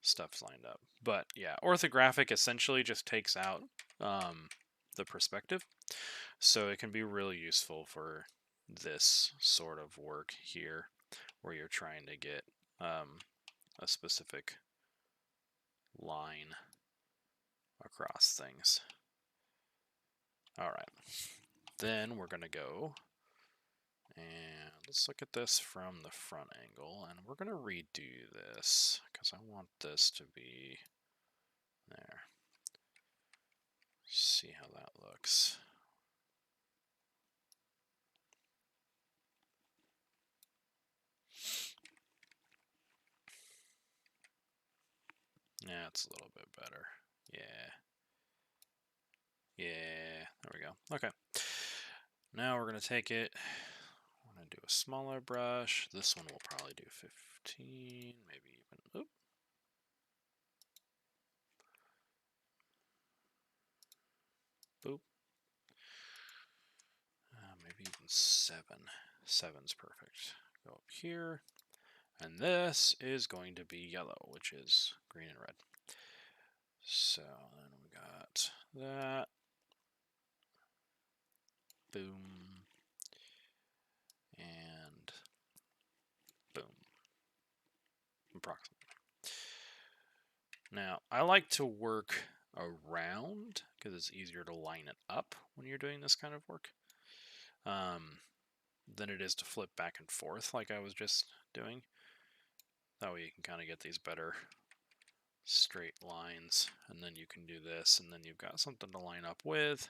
stuff lined up. But yeah, orthographic essentially just takes out the perspective. So it can be really useful for this sort of work here, where you're trying to get a specific line across things. All right, then we're going to go and let's look at this from the front angle, and we're going to redo this because I want this to be there. See how that looks. Yeah, it's a little bit better. Yeah. Yeah, there we go. Okay. Now we're going to take it. I'm going to do a smaller brush. This one will probably do 15, maybe even. Oop. Boop. Maybe even 7. 7's perfect. Go up here. And this is going to be yellow, which is green and red. So then we got that. Boom. And boom. Approximately. Now, I like to work around because it's easier to line it up when you're doing this kind of work than it is to flip back and forth like I was just doing. That way you can kind of get these better straight lines, and then you can do this, and then you've got something to line up with,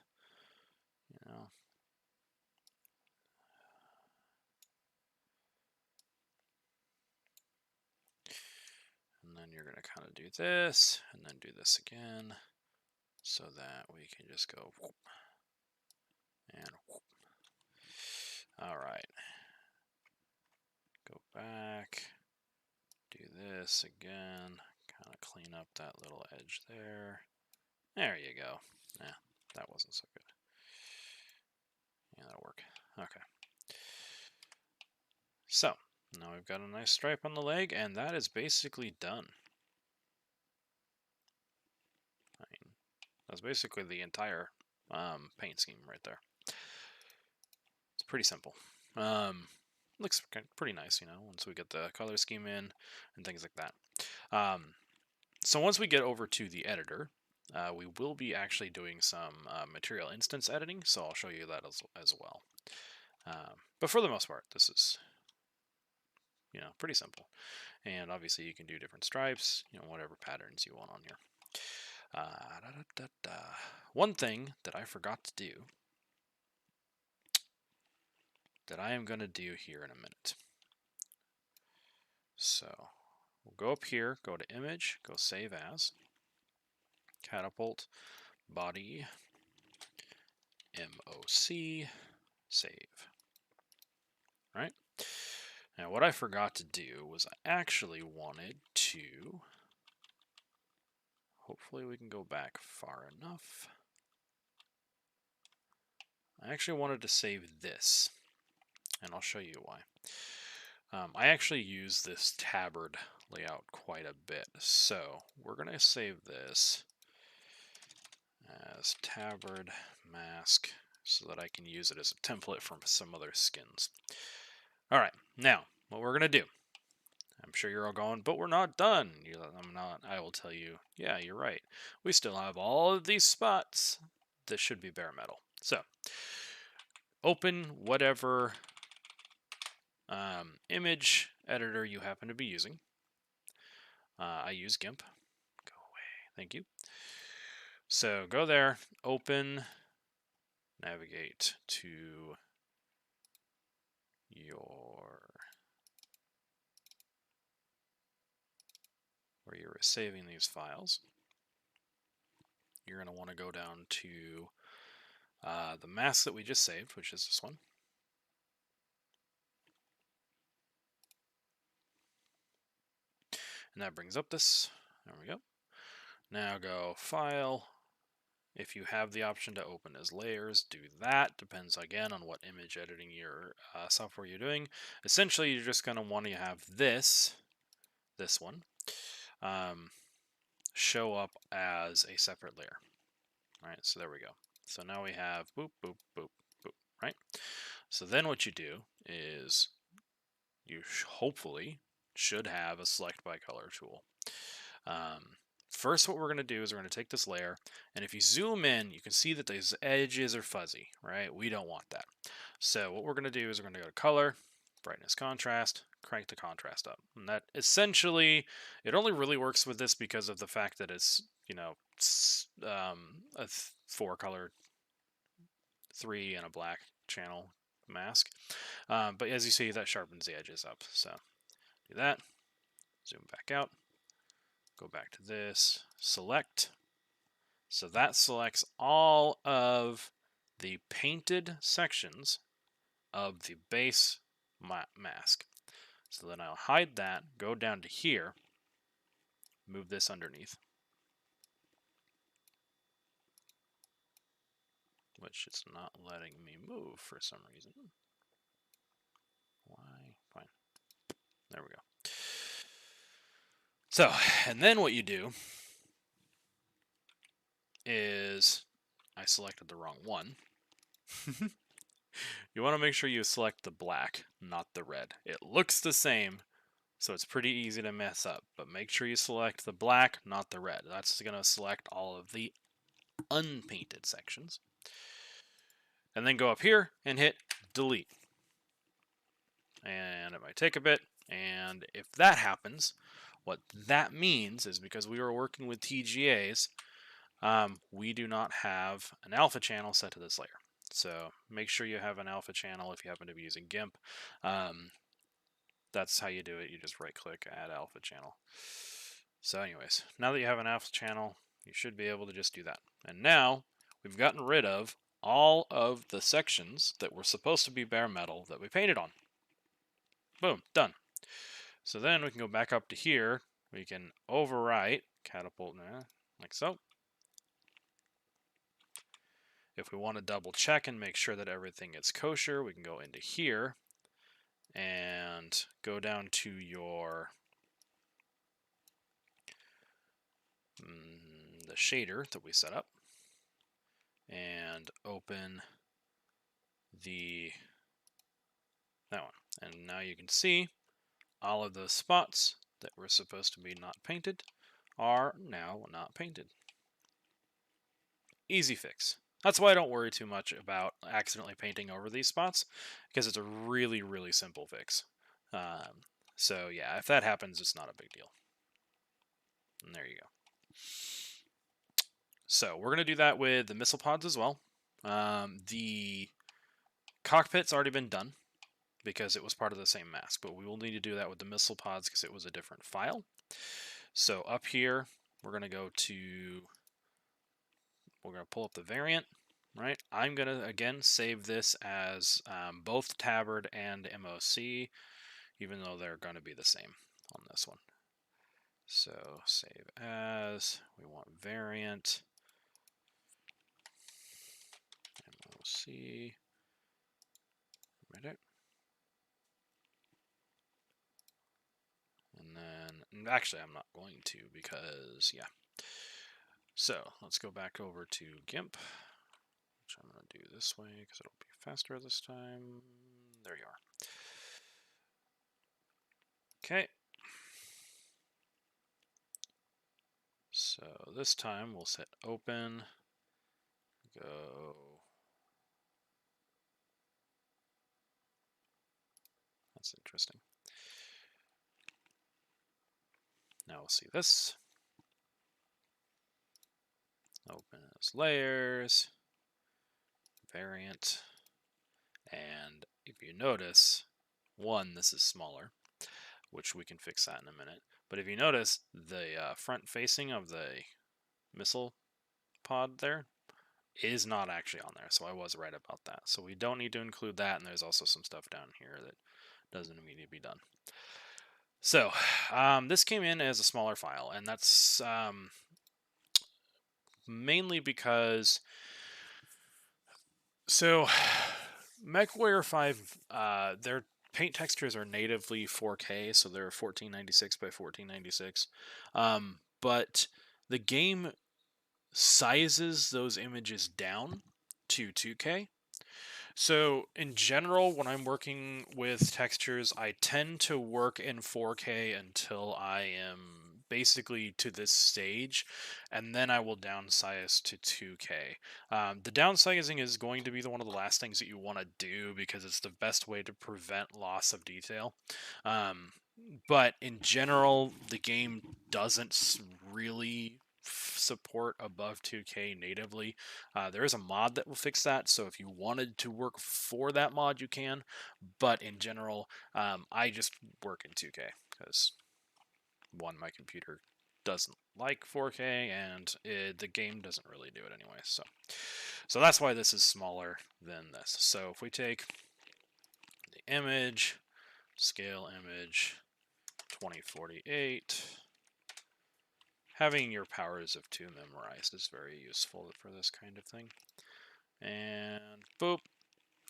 you know. And then you're going to kind of do this, and then do this again, so that we can just go whoop, and whoop. All right. Go back, do this again, kind of clean up that little edge there. There you go. Yeah, that wasn't so good. Yeah, that'll work. Okay. So, now we've got a nice stripe on the leg, and that is basically done. I mean, that's basically the entire paint scheme right there. It's pretty simple. Looks pretty nice, you know, once we get the color scheme in and things like that. So once we get over to the editor, we will be actually doing some material instance editing, so I'll show you that as well. But for the most part, this is, you know, pretty simple. And obviously you can do different stripes, you know, whatever patterns you want on here. One thing that I forgot to do that I am going to do here in a minute. So we'll go up here, go to image, go save as, catapult, body, MOC, save. All right. Now what I forgot to do was I actually wanted to, hopefully we can go back far enough. I actually wanted to save this, and I'll show you why. I actually use this tabard layout quite a bit, so we're going to save this as tabard mask so that I can use it as a template for some other skins. All right, now what we're going to do, I'm sure you're all going, but we're not done. I'm not. I will tell you, yeah, you're right. We still have all of these spots that should be bare metal. So open whatever image editor you happen to be using. I use GIMP. Go away. Thank you. So go there, open, navigate to where you're saving these files. You're going to want to go down to the mask that we just saved, which is this one. And that brings up this. There we go. Now go File. If you have the option to open as layers, do that. Depends again on what image editing your software you're doing. Essentially, you're just going to want to have this one, show up as a separate layer. All right, so there we go. So now we have boop, boop, boop, boop, right? So then what you do is you hopefully should have a select by color tool. First, what we're going to do is we're going to take this layer, and if you zoom in, you can see that these edges are fuzzy, right? We don't want that. So what we're going to do is we're going to go to color, brightness, contrast, crank the contrast up. And that essentially, it only really works with this because of the fact that it's, you know, 4-color, 3 and a black channel mask. But as you see, that sharpens the edges up. So do that, zoom back out, go back to this, select. So that selects all of the painted sections of the base mask. So then I'll hide that, go down to here, move this underneath, which is not letting me move for some reason. Why? Fine. There we go. So, and then what you do is, I selected the wrong one. You want to make sure you select the black, not the red. It looks the same, so it's pretty easy to mess up, but make sure you select the black, not the red. That's going to select all of the unpainted sections. And then go up here and hit delete. And it might take a bit, and if that happens, what that means is because we were working with TGAs, we do not have an alpha channel set to this layer. So make sure you have an alpha channel if you happen to be using GIMP. That's how you do it. You just right click, add alpha channel. So anyways, now that you have an alpha channel, you should be able to just do that. And now we've gotten rid of all of the sections that were supposed to be bare metal that we painted on. Boom, done. So then we can go back up to here. We can overwrite catapult like so. If we want to double check and make sure that everything is kosher, we can go into here and go down to your the shader that we set up and open that one. And now you can see all of those spots that were supposed to be not painted are now not painted. Easy fix. That's why I don't worry too much about accidentally painting over these spots, because it's a really, really simple fix. So yeah, if that happens, it's not a big deal. And there you go. So we're going to do that with the missile pods as well. The cockpit's already been done because it was part of the same mask, but we will need to do that with the missile pods because it was a different file. So up here, we're going to go to, we're going to pull up the variant, right? I'm going to, again, save this as both Tabard and MOC, even though they're going to be the same on this one. So save as, we want variant, MOC, right? And then, actually I'm not going to because, yeah. So let's go back over to GIMP, which I'm going to do this way because it'll be faster this time. There you are. Okay. So this time we'll set open, go. That's interesting. Now we'll see this. Open as layers, variant, and if you notice, one, this is smaller, which we can fix that in a minute. But if you notice, the front facing of the missile pod there is not actually on there, so I was right about that. So we don't need to include that, and there's also some stuff down here that doesn't need to be done. So this came in as a smaller file, and that's mainly because MechWarrior 5, their paint textures are natively 4K, so they're 1496 by 1496. But the game sizes those images down to 2K. So in general, when I'm working with textures, I tend to work in 4K until I am basically to this stage, and then I will downsize to 2K. The downsizing is going to be one of the last things that you want to do because it's the best way to prevent loss of detail. But in general, the game doesn't really support above 2K natively. There is a mod that will fix that, so if you wanted to work for that mod, you can. But in general, I just work in 2K because one, my computer doesn't like 4K, and the game doesn't really do it anyway. So that's why this is smaller than this. So if we take the image, scale image, 2048. Having your powers of 2 memorized is very useful for this kind of thing. And boop,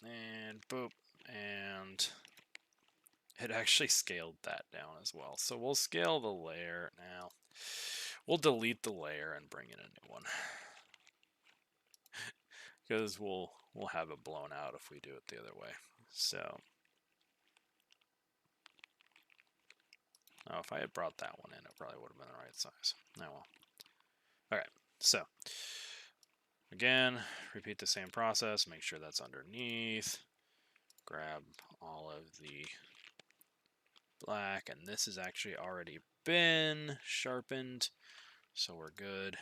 and boop, and it actually scaled that down as well. So we'll scale the layer now. We'll delete the layer and bring in a new one. Because we'll have it blown out if we do it the other way. So oh, if I had brought that one in, it probably would have been the right size. Oh well. Alright, so again, repeat the same process, make sure that's underneath, grab all of the black, and this has actually already been sharpened, so we're good.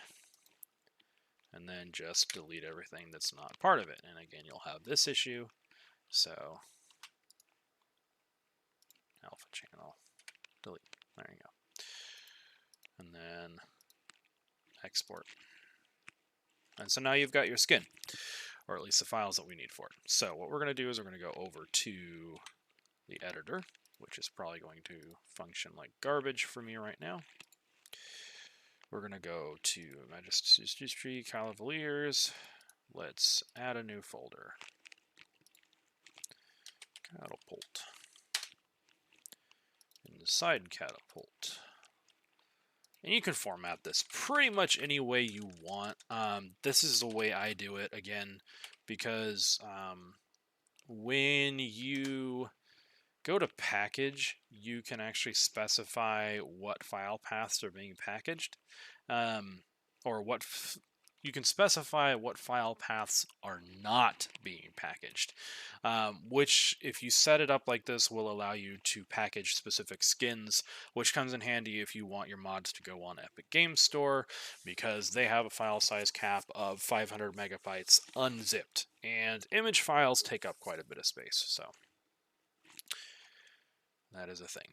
And then just delete everything that's not part of it. And again, you'll have this issue, so alpha channel, delete, there you go. And then export. And so now you've got your skin, or at least the files that we need for it. So what we're going to do is we're going to go over to the editor, which is probably going to function like garbage for me right now. We're going to go to Majesty Cavaliers. Let's add a new folder. Catapult. Inside Catapult. And you can format this pretty much any way you want. This is the way I do it, again, because when you go to package, you can actually specify what file paths are being packaged, or you can specify what file paths are not being packaged, which, if you set it up like this, will allow you to package specific skins, which comes in handy if you want your mods to go on Epic Games Store, because they have a file size cap of 500 megabytes unzipped, and image files take up quite a bit of space, so that is a thing.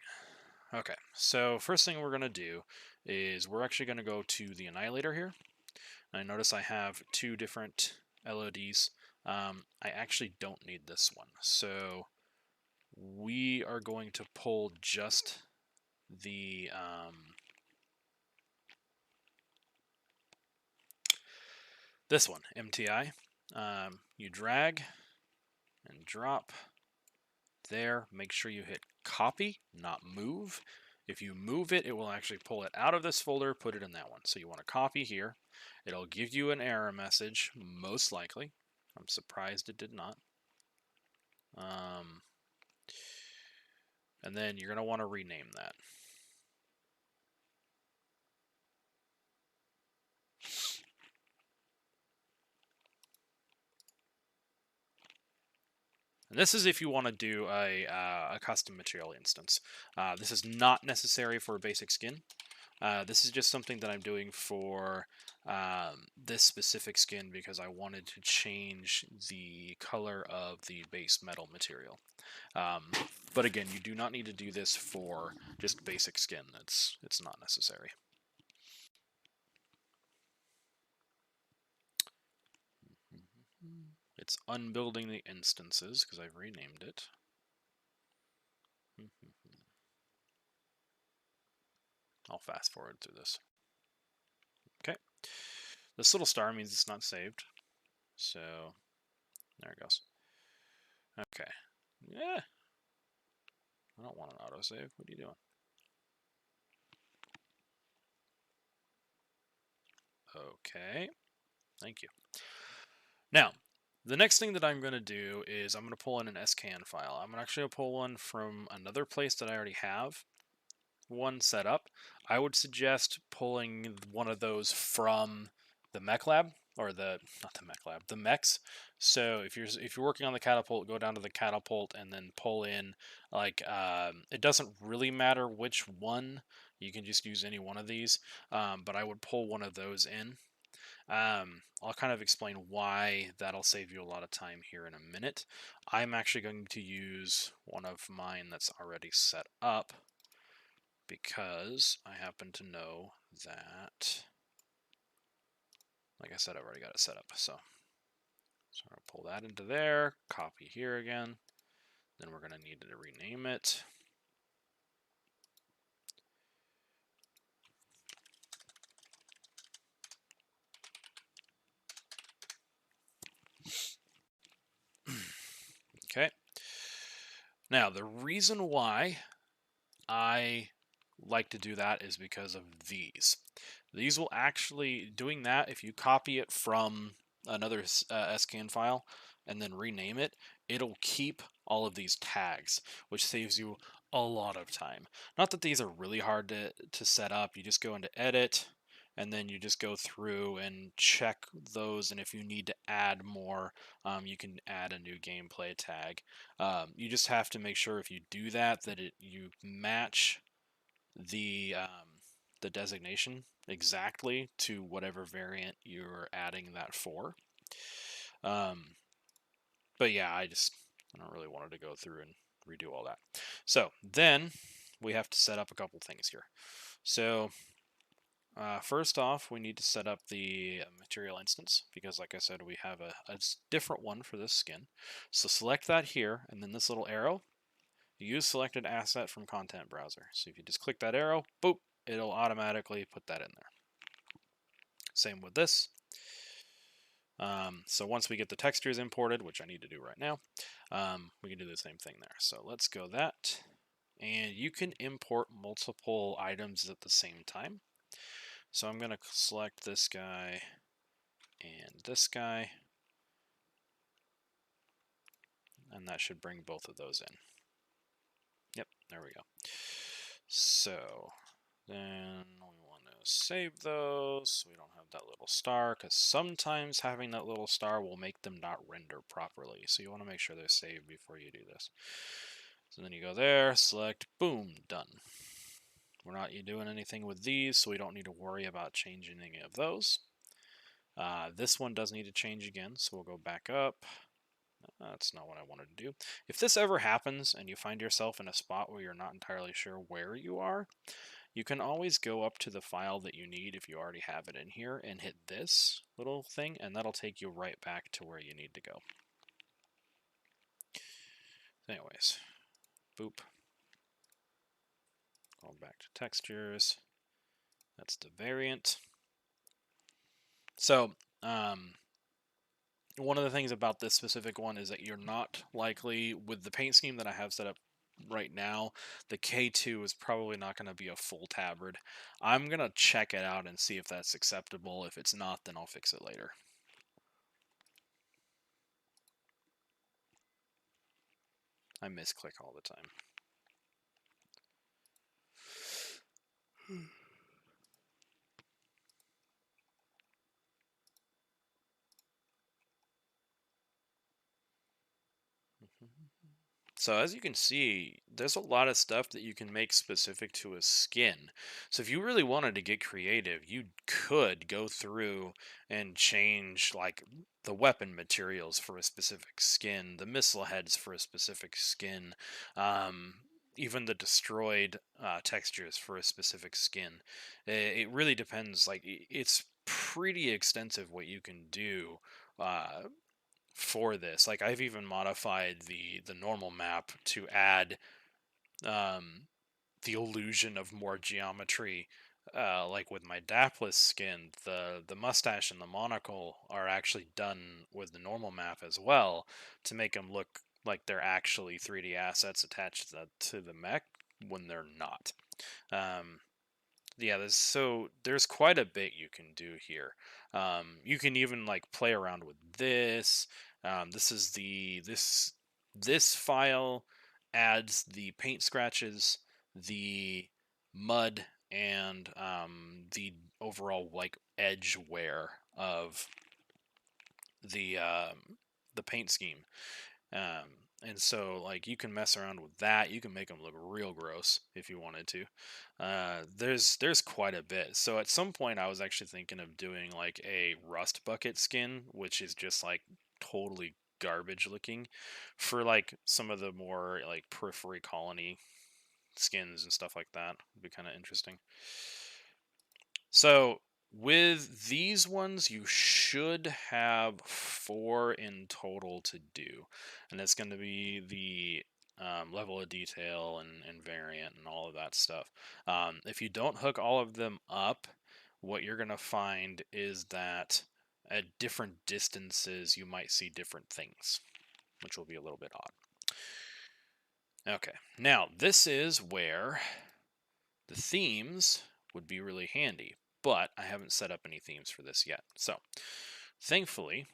Okay, so first thing we're going to do is we're actually going to go to the Annihilator here. I notice I have 2 different LODs. I actually don't need this one, so we are going to pull just the this one, MTI. You drag and drop there. Make sure you hit copy, not move. If you move it, it will actually pull it out of this folder, put it in that one. So you want to copy here. It'll give you an error message, most likely. I'm surprised it did not. And then you're going to want to rename that. And this is if you want to do a custom material instance. This is not necessary for a basic skin. This is just something that I'm doing for this specific skin because I wanted to change the color of the base metal material. But again, you do not need to do this for just basic skin. It's not necessary. It's unbuilding the instances because I've renamed it. I'll fast forward through this. Okay. This little star means it's not saved. So, there it goes. Okay. Yeah. I don't want an autosave. What are you doing? Okay. Thank you. Now, the next thing that I'm going to do is I'm going to pull in an scan file. I'm actually going to pull one from another place that I already have one set up. I would suggest pulling one of those from the Mech Lab, or not the Mech Lab, the Mechs. So if you're working on the catapult, go down to the catapult and then pull in, like, it doesn't really matter which one You can just use any one of these, but I would pull one of those in. I'll kind of explain why that'll save you a lot of time here in a minute. I'm actually going to use one of mine that's already set up because I happen to know that, like I said, I've already got it set up. So I'm going to pull that into there, copy here again. Then we're going to need to rename it. Okay. Now, the reason why I like to do that is because of these. These will actually, doing that, if you copy it from another scan file and then rename it, it'll keep all of these tags, which saves you a lot of time. Not that these are really hard to set up. You just go into edit, and then you just go through and check those, and if you need to add more, you can add a new gameplay tag. You just have to make sure if you do that you match the designation exactly to whatever variant you're adding that for. But yeah, I don't really want to go through and redo all that. So then we have to set up a couple things here. So first off, we need to set up the material instance because, like I said, we have a different one for this skin. So select that here, and then this little arrow. Use selected asset from content browser. So if you just click that arrow, boop, it'll automatically put that in there. Same with this. So once we get the textures imported, which I need to do right now, we can do the same thing there. So let's go that. And you can import multiple items at the same time. So I'm going to select this guy and this guy. And that should bring both of those in. Yep, there we go. So then we want to save those so we don't have that little star, because sometimes having that little star will make them not render properly. So you want to make sure they're saved before you do this. So then you go there, select, boom, done. We're not doing anything with these, so we don't need to worry about changing any of those. This one does need to change again, so we'll go back up. That's not what I wanted to do. If this ever happens and you find yourself in a spot where you're not entirely sure where you are, you can always go up to the file that you need if you already have it in here and hit this little thing, and that'll take you right back to where you need to go. Anyways, boop. Going back to textures. That's the variant. So, one of the things about this specific one is that you're not likely, with the paint scheme that I have set up right now, the K2 is probably not going to be a full tabard. I'm going to check it out and see if that's acceptable. If it's not, then I'll fix it later. I misclick all the time. So as you can see, there's a lot of stuff that you can make specific to a skin. So if you really wanted to get creative, you could go through and change like the weapon materials for a specific skin, the missile heads for a specific skin, even the destroyed textures for a specific skin. It really depends. Like it's pretty extensive what you can do. For this, like I've even modified the normal map to add the illusion of more geometry. Like with my Dapless skin, the mustache and the monocle are actually done with the normal map as well to make them look like they're actually 3D assets attached to the mech when they're not. Yeah, there's quite a bit you can do here. You can even like play around with this. This is this file adds the paint scratches, the mud, and the overall like edge wear of the paint scheme. And so, like, you can mess around with that. You can make them look real gross if you wanted to. There's quite a bit. So at some point, I was actually thinking of doing like a rust bucket skin, which is just like totally garbage looking, for like some of the more like periphery colony skins and stuff like that. Would be kind of interesting. So with these ones, you should have 4 in total to do, and it's going to be the level of detail and variant and all of that stuff. If you don't hook all of them up, what you're going to find is that at different distances you might see different things, which will be a little bit odd. Okay, now this is where the themes would be really handy, but I haven't set up any themes for this yet. So, thankfully,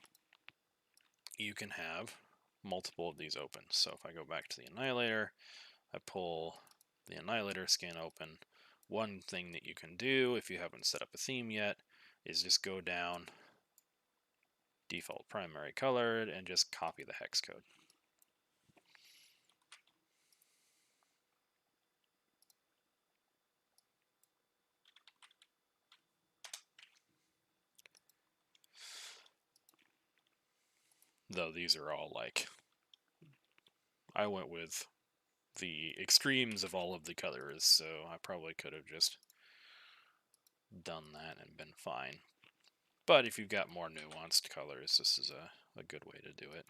you can have multiple of these open. So if I go back to the Annihilator, I pull the Annihilator skin open. One thing that you can do if you haven't set up a theme yet is just go down, default primary colored, and just copy the hex code. Though these are all like, I went with the extremes of all of the colors, so I probably could have just done that and been fine. But if you've got more nuanced colors, this is a good way to do it.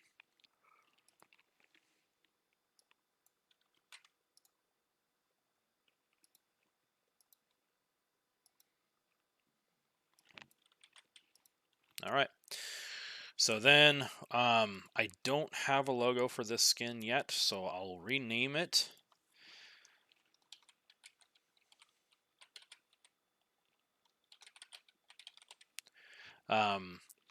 All right. So then, I don't have a logo for this skin yet, so I'll rename it.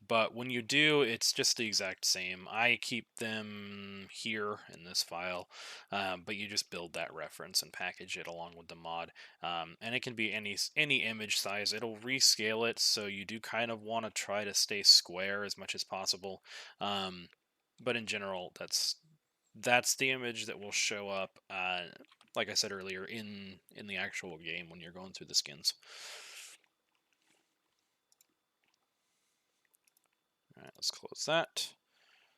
But when you do, it's just the exact same. I keep them here in this file, but you just build that reference and package it along with the mod. And it can be any image size. It'll rescale it, so you do kind of want to try to stay square as much as possible. But in general, that's the image that will show up, like I said earlier, in the actual game when you're going through the skins. All right, let's close that.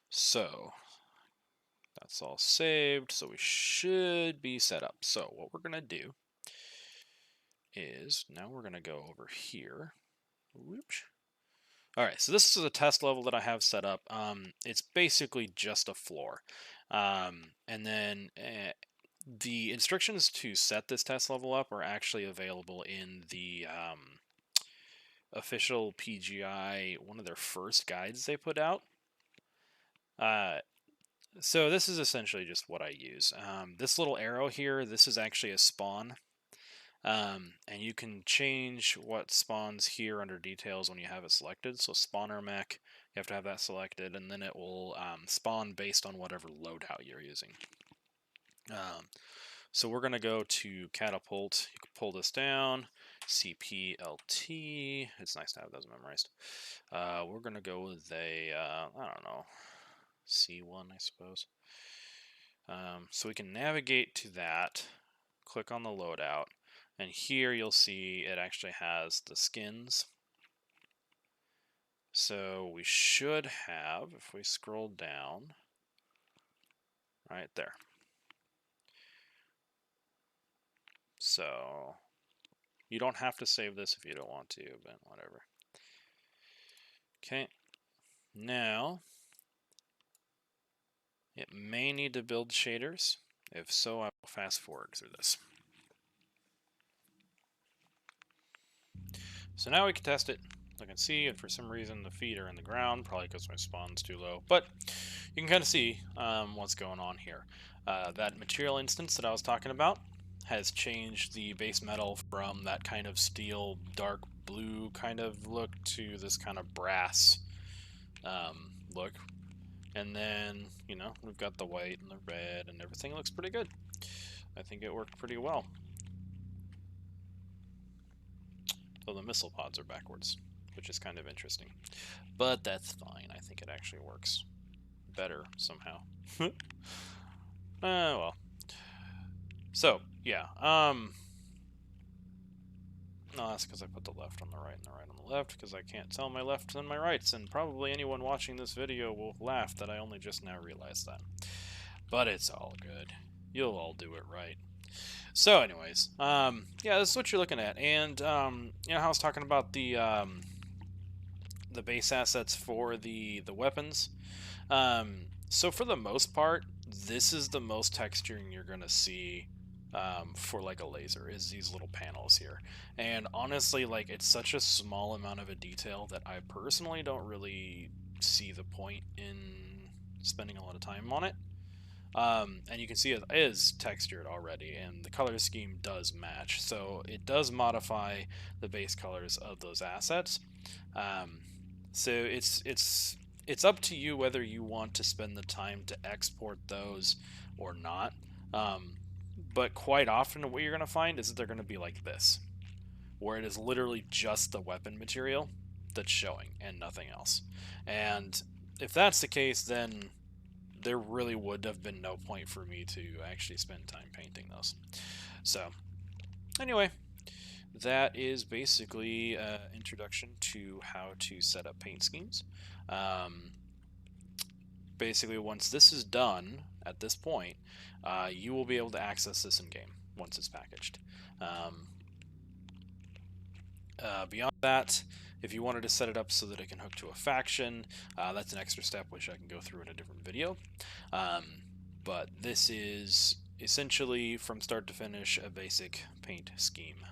So that's all saved, so we should be set up. So what we're gonna do is now we're gonna go over here. Whoops. All right, so this is a test level that I have set up. It's basically just a floor, and then the instructions to set this test level up are actually available in the official PGI, one of their first guides they put out. So this is essentially just what I use. This little arrow here, this is actually a spawn. And you can change what spawns here under details when you have it selected. So spawner mech, you have to have that selected, and then it will spawn based on whatever loadout you're using. So we're going to go to catapult. You can pull this down. CPLT. It's nice to have those memorized. We're going to go with a, I don't know, C1, I suppose. So we can navigate to that, click on the loadout, and here you'll see it actually has the skins. So we should have, if we scroll down, right there. So you don't have to save this if you don't want to, but whatever. Okay, now it may need to build shaders. If so, I will fast forward through this. So now we can test it. I can see if for some reason the feet are in the ground, probably because my spawn's too low, but you can kind of see what's going on here. That material instance that I was talking about has changed the base metal from that kind of steel, dark blue kind of look to this kind of brass look. And then, you know, we've got the white and the red, and everything looks pretty good. I think it worked pretty well. So the missile pods are backwards, which is kind of interesting. But that's fine. I think it actually works better somehow. Well. So, yeah. No, that's because I put the left on the right and the right on the left, because I can't tell my lefts and my rights, and probably anyone watching this video will laugh that I only just now realized that. But it's all good. You'll all do it right. So, anyways, yeah, this is what you're looking at, and you know how I was talking about the base assets for the weapons. So for the most part, this is the most texturing you're gonna see for like a laser is these little panels here. And honestly, like it's such a small amount of a detail that I personally don't really see the point in spending a lot of time on it. And you can see it is textured already, and the color scheme does match. So it does modify the base colors of those assets. Um, so it's up to you whether you want to spend the time to export those or not. Um, but quite often, what you're going to find is that they're going to be like this, where it is literally just the weapon material that's showing and nothing else. And if that's the case, then there really would have been no point for me to actually spend time painting those. So, anyway, that is basically an introduction to how to set up paint schemes. Um, Basically, once this is done, at this point, you will be able to access this in game once it's packaged. Um, Beyond that, if you wanted to set it up so that it can hook to a faction, that's an extra step which I can go through in a different video. Um, but this is essentially from start to finish a basic paint scheme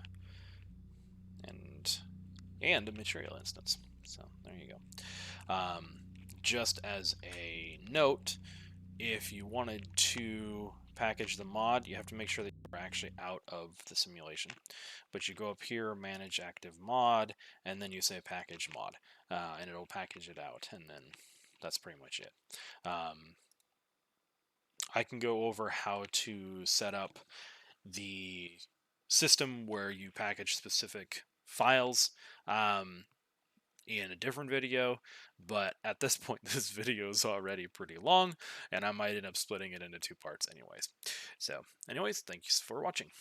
and a material instance. So there you go. Just as a note, if you wanted to package the mod, you have to make sure that you're actually out of the simulation. But you go up here, manage active mod, and then you say package mod, and it'll package it out, and then that's pretty much it. I can go over how to set up the system where you package specific files in a different video, but at this point this video is already pretty long and I might end up splitting it into two parts anyways. So anyways, thanks for watching.